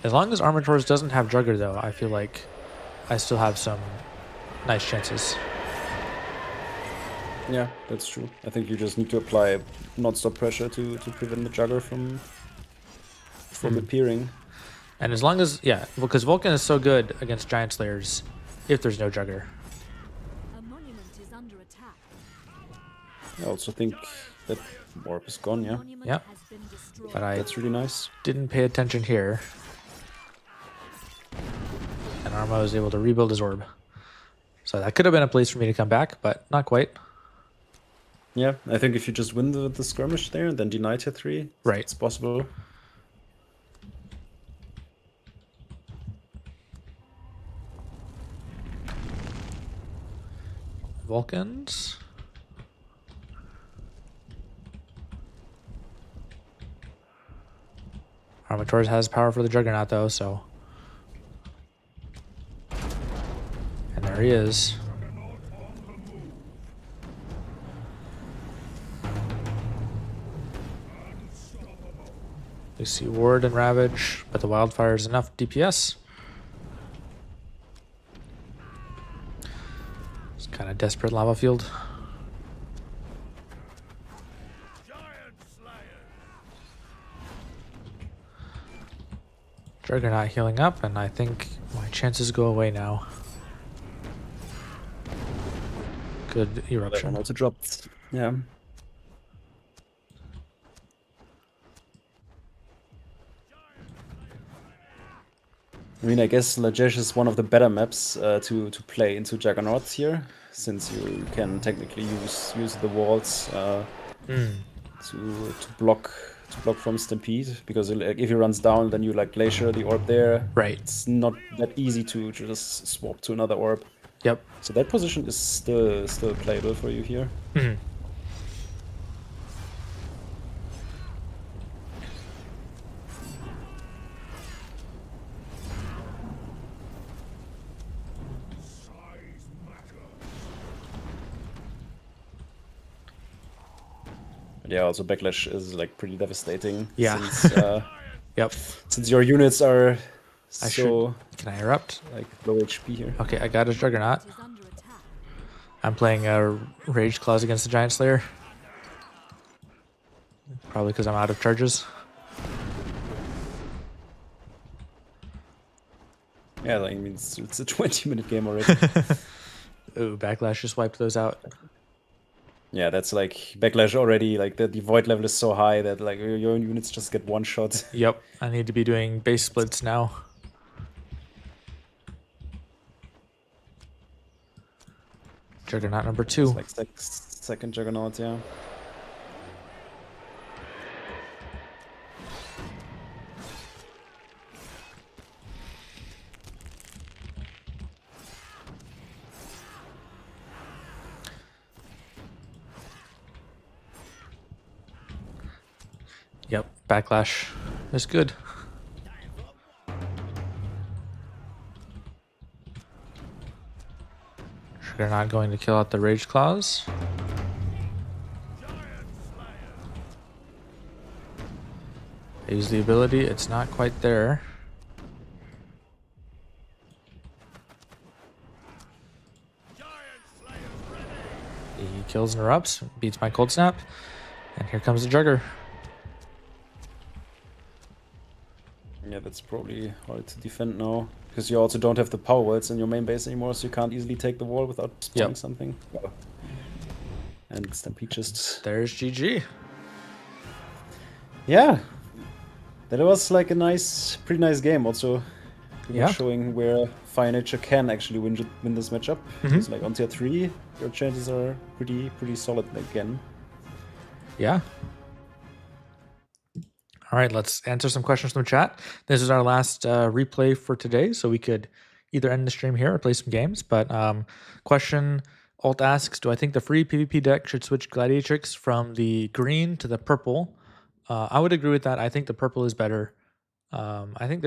As long as Armatores doesn't have Jugger, though, I feel like I still have some nice chances. Yeah, that's true. I think you just need to apply non-stop pressure to prevent the Jugger from appearing. And as long as, yeah, because Vulcan is so good against Giant Slayers if there's no Jugger. A monument is under attack. I also think that Warp is gone, yeah. Monument Yep. has been destroyed. But I That's really nice. didn't pay attention here. And Arma was able to rebuild his orb. So that could have been a place for me to come back, but not quite. Yeah, I think if you just win the skirmish there and then deny tier 3, Right. it's possible. Vulcans. Armatores has power for the Juggernaut, though, so. And there he is. We see Ward and Ravage, but the Wildfire is enough DPS. It's kind of desperate lava field. Giant Slayers. Juggernaut healing up, and I think my chances go away now. Good That eruption. one also dropped. Yeah. I mean, I guess Lajesh is one of the better maps to play into Juggernauts here, since you can technically use the walls to block from Stampede. Because like, if he runs down, then you like Glacier the orb there. Right. It's not that easy to just swap to another orb. Yep. So that position is still playable for you here. Mhm. Size matter. But yeah, also Backlash is like pretty devastating. Yeah. Since, Yep. since your units are I so Can I erupt? like low HP here. Okay, I got his Juggernaut. Is under attack. I'm playing Rage Claws against the Giant Slayer. Probably because I'm out of charges. Yeah, like, I mean, it's a 20-minute game already. Ooh, Backlash just wiped those out. Yeah, that's like backlash already. Like the void level is so high that like your units just get one shot. Yep, I need to be doing base splits now. Juggernaut number 2. It's like second Juggernaut, yeah. Yep, backlash is good. Juggernaut going to kill out the Rage Claws. I use the ability, it's not quite there. He kills and erupts, beats my Cold Snap, and here comes the Jugger. Yeah, that's probably hard to defend now. Because you also don't have the power worlds in your main base anymore, so you can't easily take the wall without spawning something. Well, and Stampede just... There's GG. Yeah. That was like a pretty nice game. Also, Yeah. showing where Fire Nature can actually win this matchup. It's like on tier 3, your chances are pretty solid again. Yeah. All right, let's answer some questions from the chat. This is our last replay for today, so we could either end the stream here or play some games. But question Alt asks, do I think the free PvP deck should switch Gladiatrix from the green to the purple? I would agree with that. I think the purple is better. I think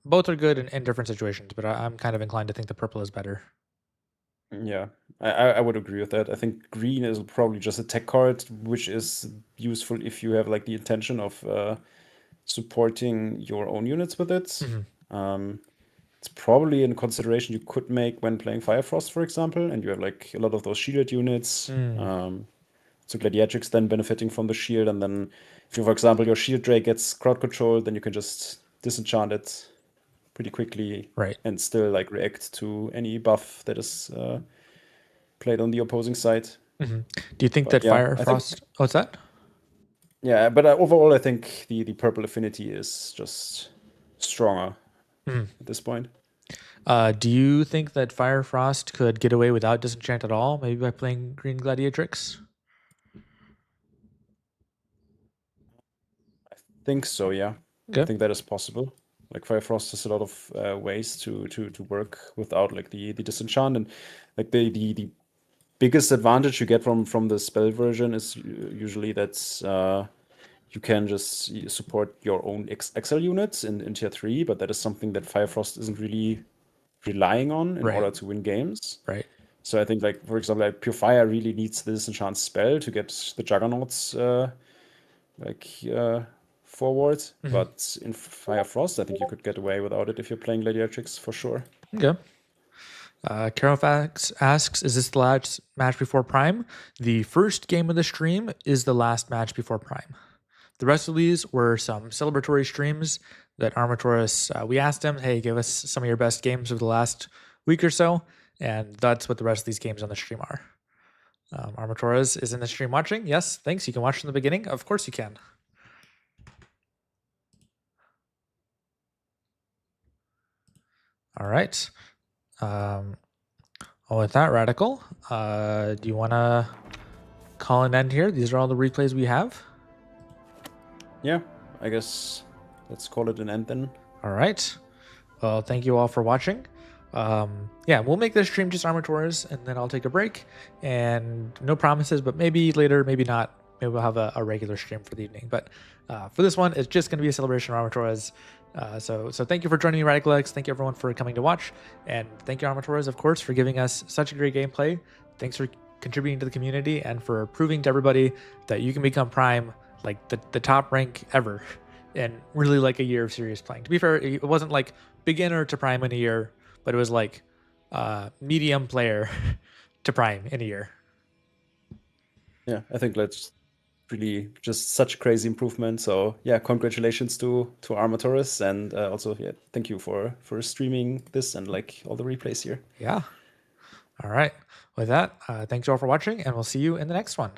both are good in different situations, but I'm kind of inclined to think the purple is better. Yeah, I would agree with that. I think green is probably just a tech card, which is useful if you have like the intention of supporting your own units with it. It's probably a consideration you could make when playing Firefrost, for example, and you have like a lot of those shielded units. So Gladiatrix then benefiting from the shield, and then if you, for example, your shield Drake gets crowd control, then you can just disenchant it pretty quickly, Right. and still like react to any buff that is played on the opposing side. Do you think But that yeah, Firefrost? What's that? Yeah, but overall, I think the purple affinity is just stronger at this point. Do you think that Firefrost could get away without Disenchant at all? Maybe by playing Green Gladiatrix? I think so, yeah. Okay. I think that is possible. Like Firefrost has a lot of ways to work without like the disenchant, and like the biggest advantage you get from the spell version is usually that you can just support your own XL units in tier 3, but that is something that Firefrost isn't really relying on in Right. order to win games. Right. So I think, like, for example, like Pure Fire really needs this enchant spell to get the Juggernauts forward. But in Fire Frost, I think you could get away without it if you're playing Gladiatrix for sure. Okay. Carofax asks, is this the last match before Prime? The first game of the stream is the last match before Prime. The rest of these were some celebratory streams that Armatores, we asked him, hey, give us some of your best games of the last week or so. And that's what the rest of these games on the stream are. Armatores is in the stream watching. Yes, thanks. You can watch from the beginning. Of course you can. All right. With that, Radical, do you want to call an end here? These are all the replays we have. Yeah, I guess let's call it an end then. All right. Well, thank you all for watching. Yeah, we'll make this stream just Armatores, and then I'll take a break. And no promises, but maybe later, maybe not. Maybe we'll have a regular stream for the evening. But for this one, it's just going to be a celebration of Armatores. So thank you for joining me, Radical X. Thank you, everyone, for coming to watch. And thank you, Armatores, of course, for giving us such a great gameplay. Thanks for contributing to the community and for proving to everybody that you can become Prime, like the top rank ever, in really like a year of serious playing. To be fair, it wasn't like beginner to Prime in a year, but it was like medium player to Prime in a year. Yeah, I think that's really just such a crazy improvement. So yeah, congratulations to Armatores, and also yeah, thank you for streaming this and like all the replays here. Yeah. All right. With that, thanks all for watching, and we'll see you in the next one.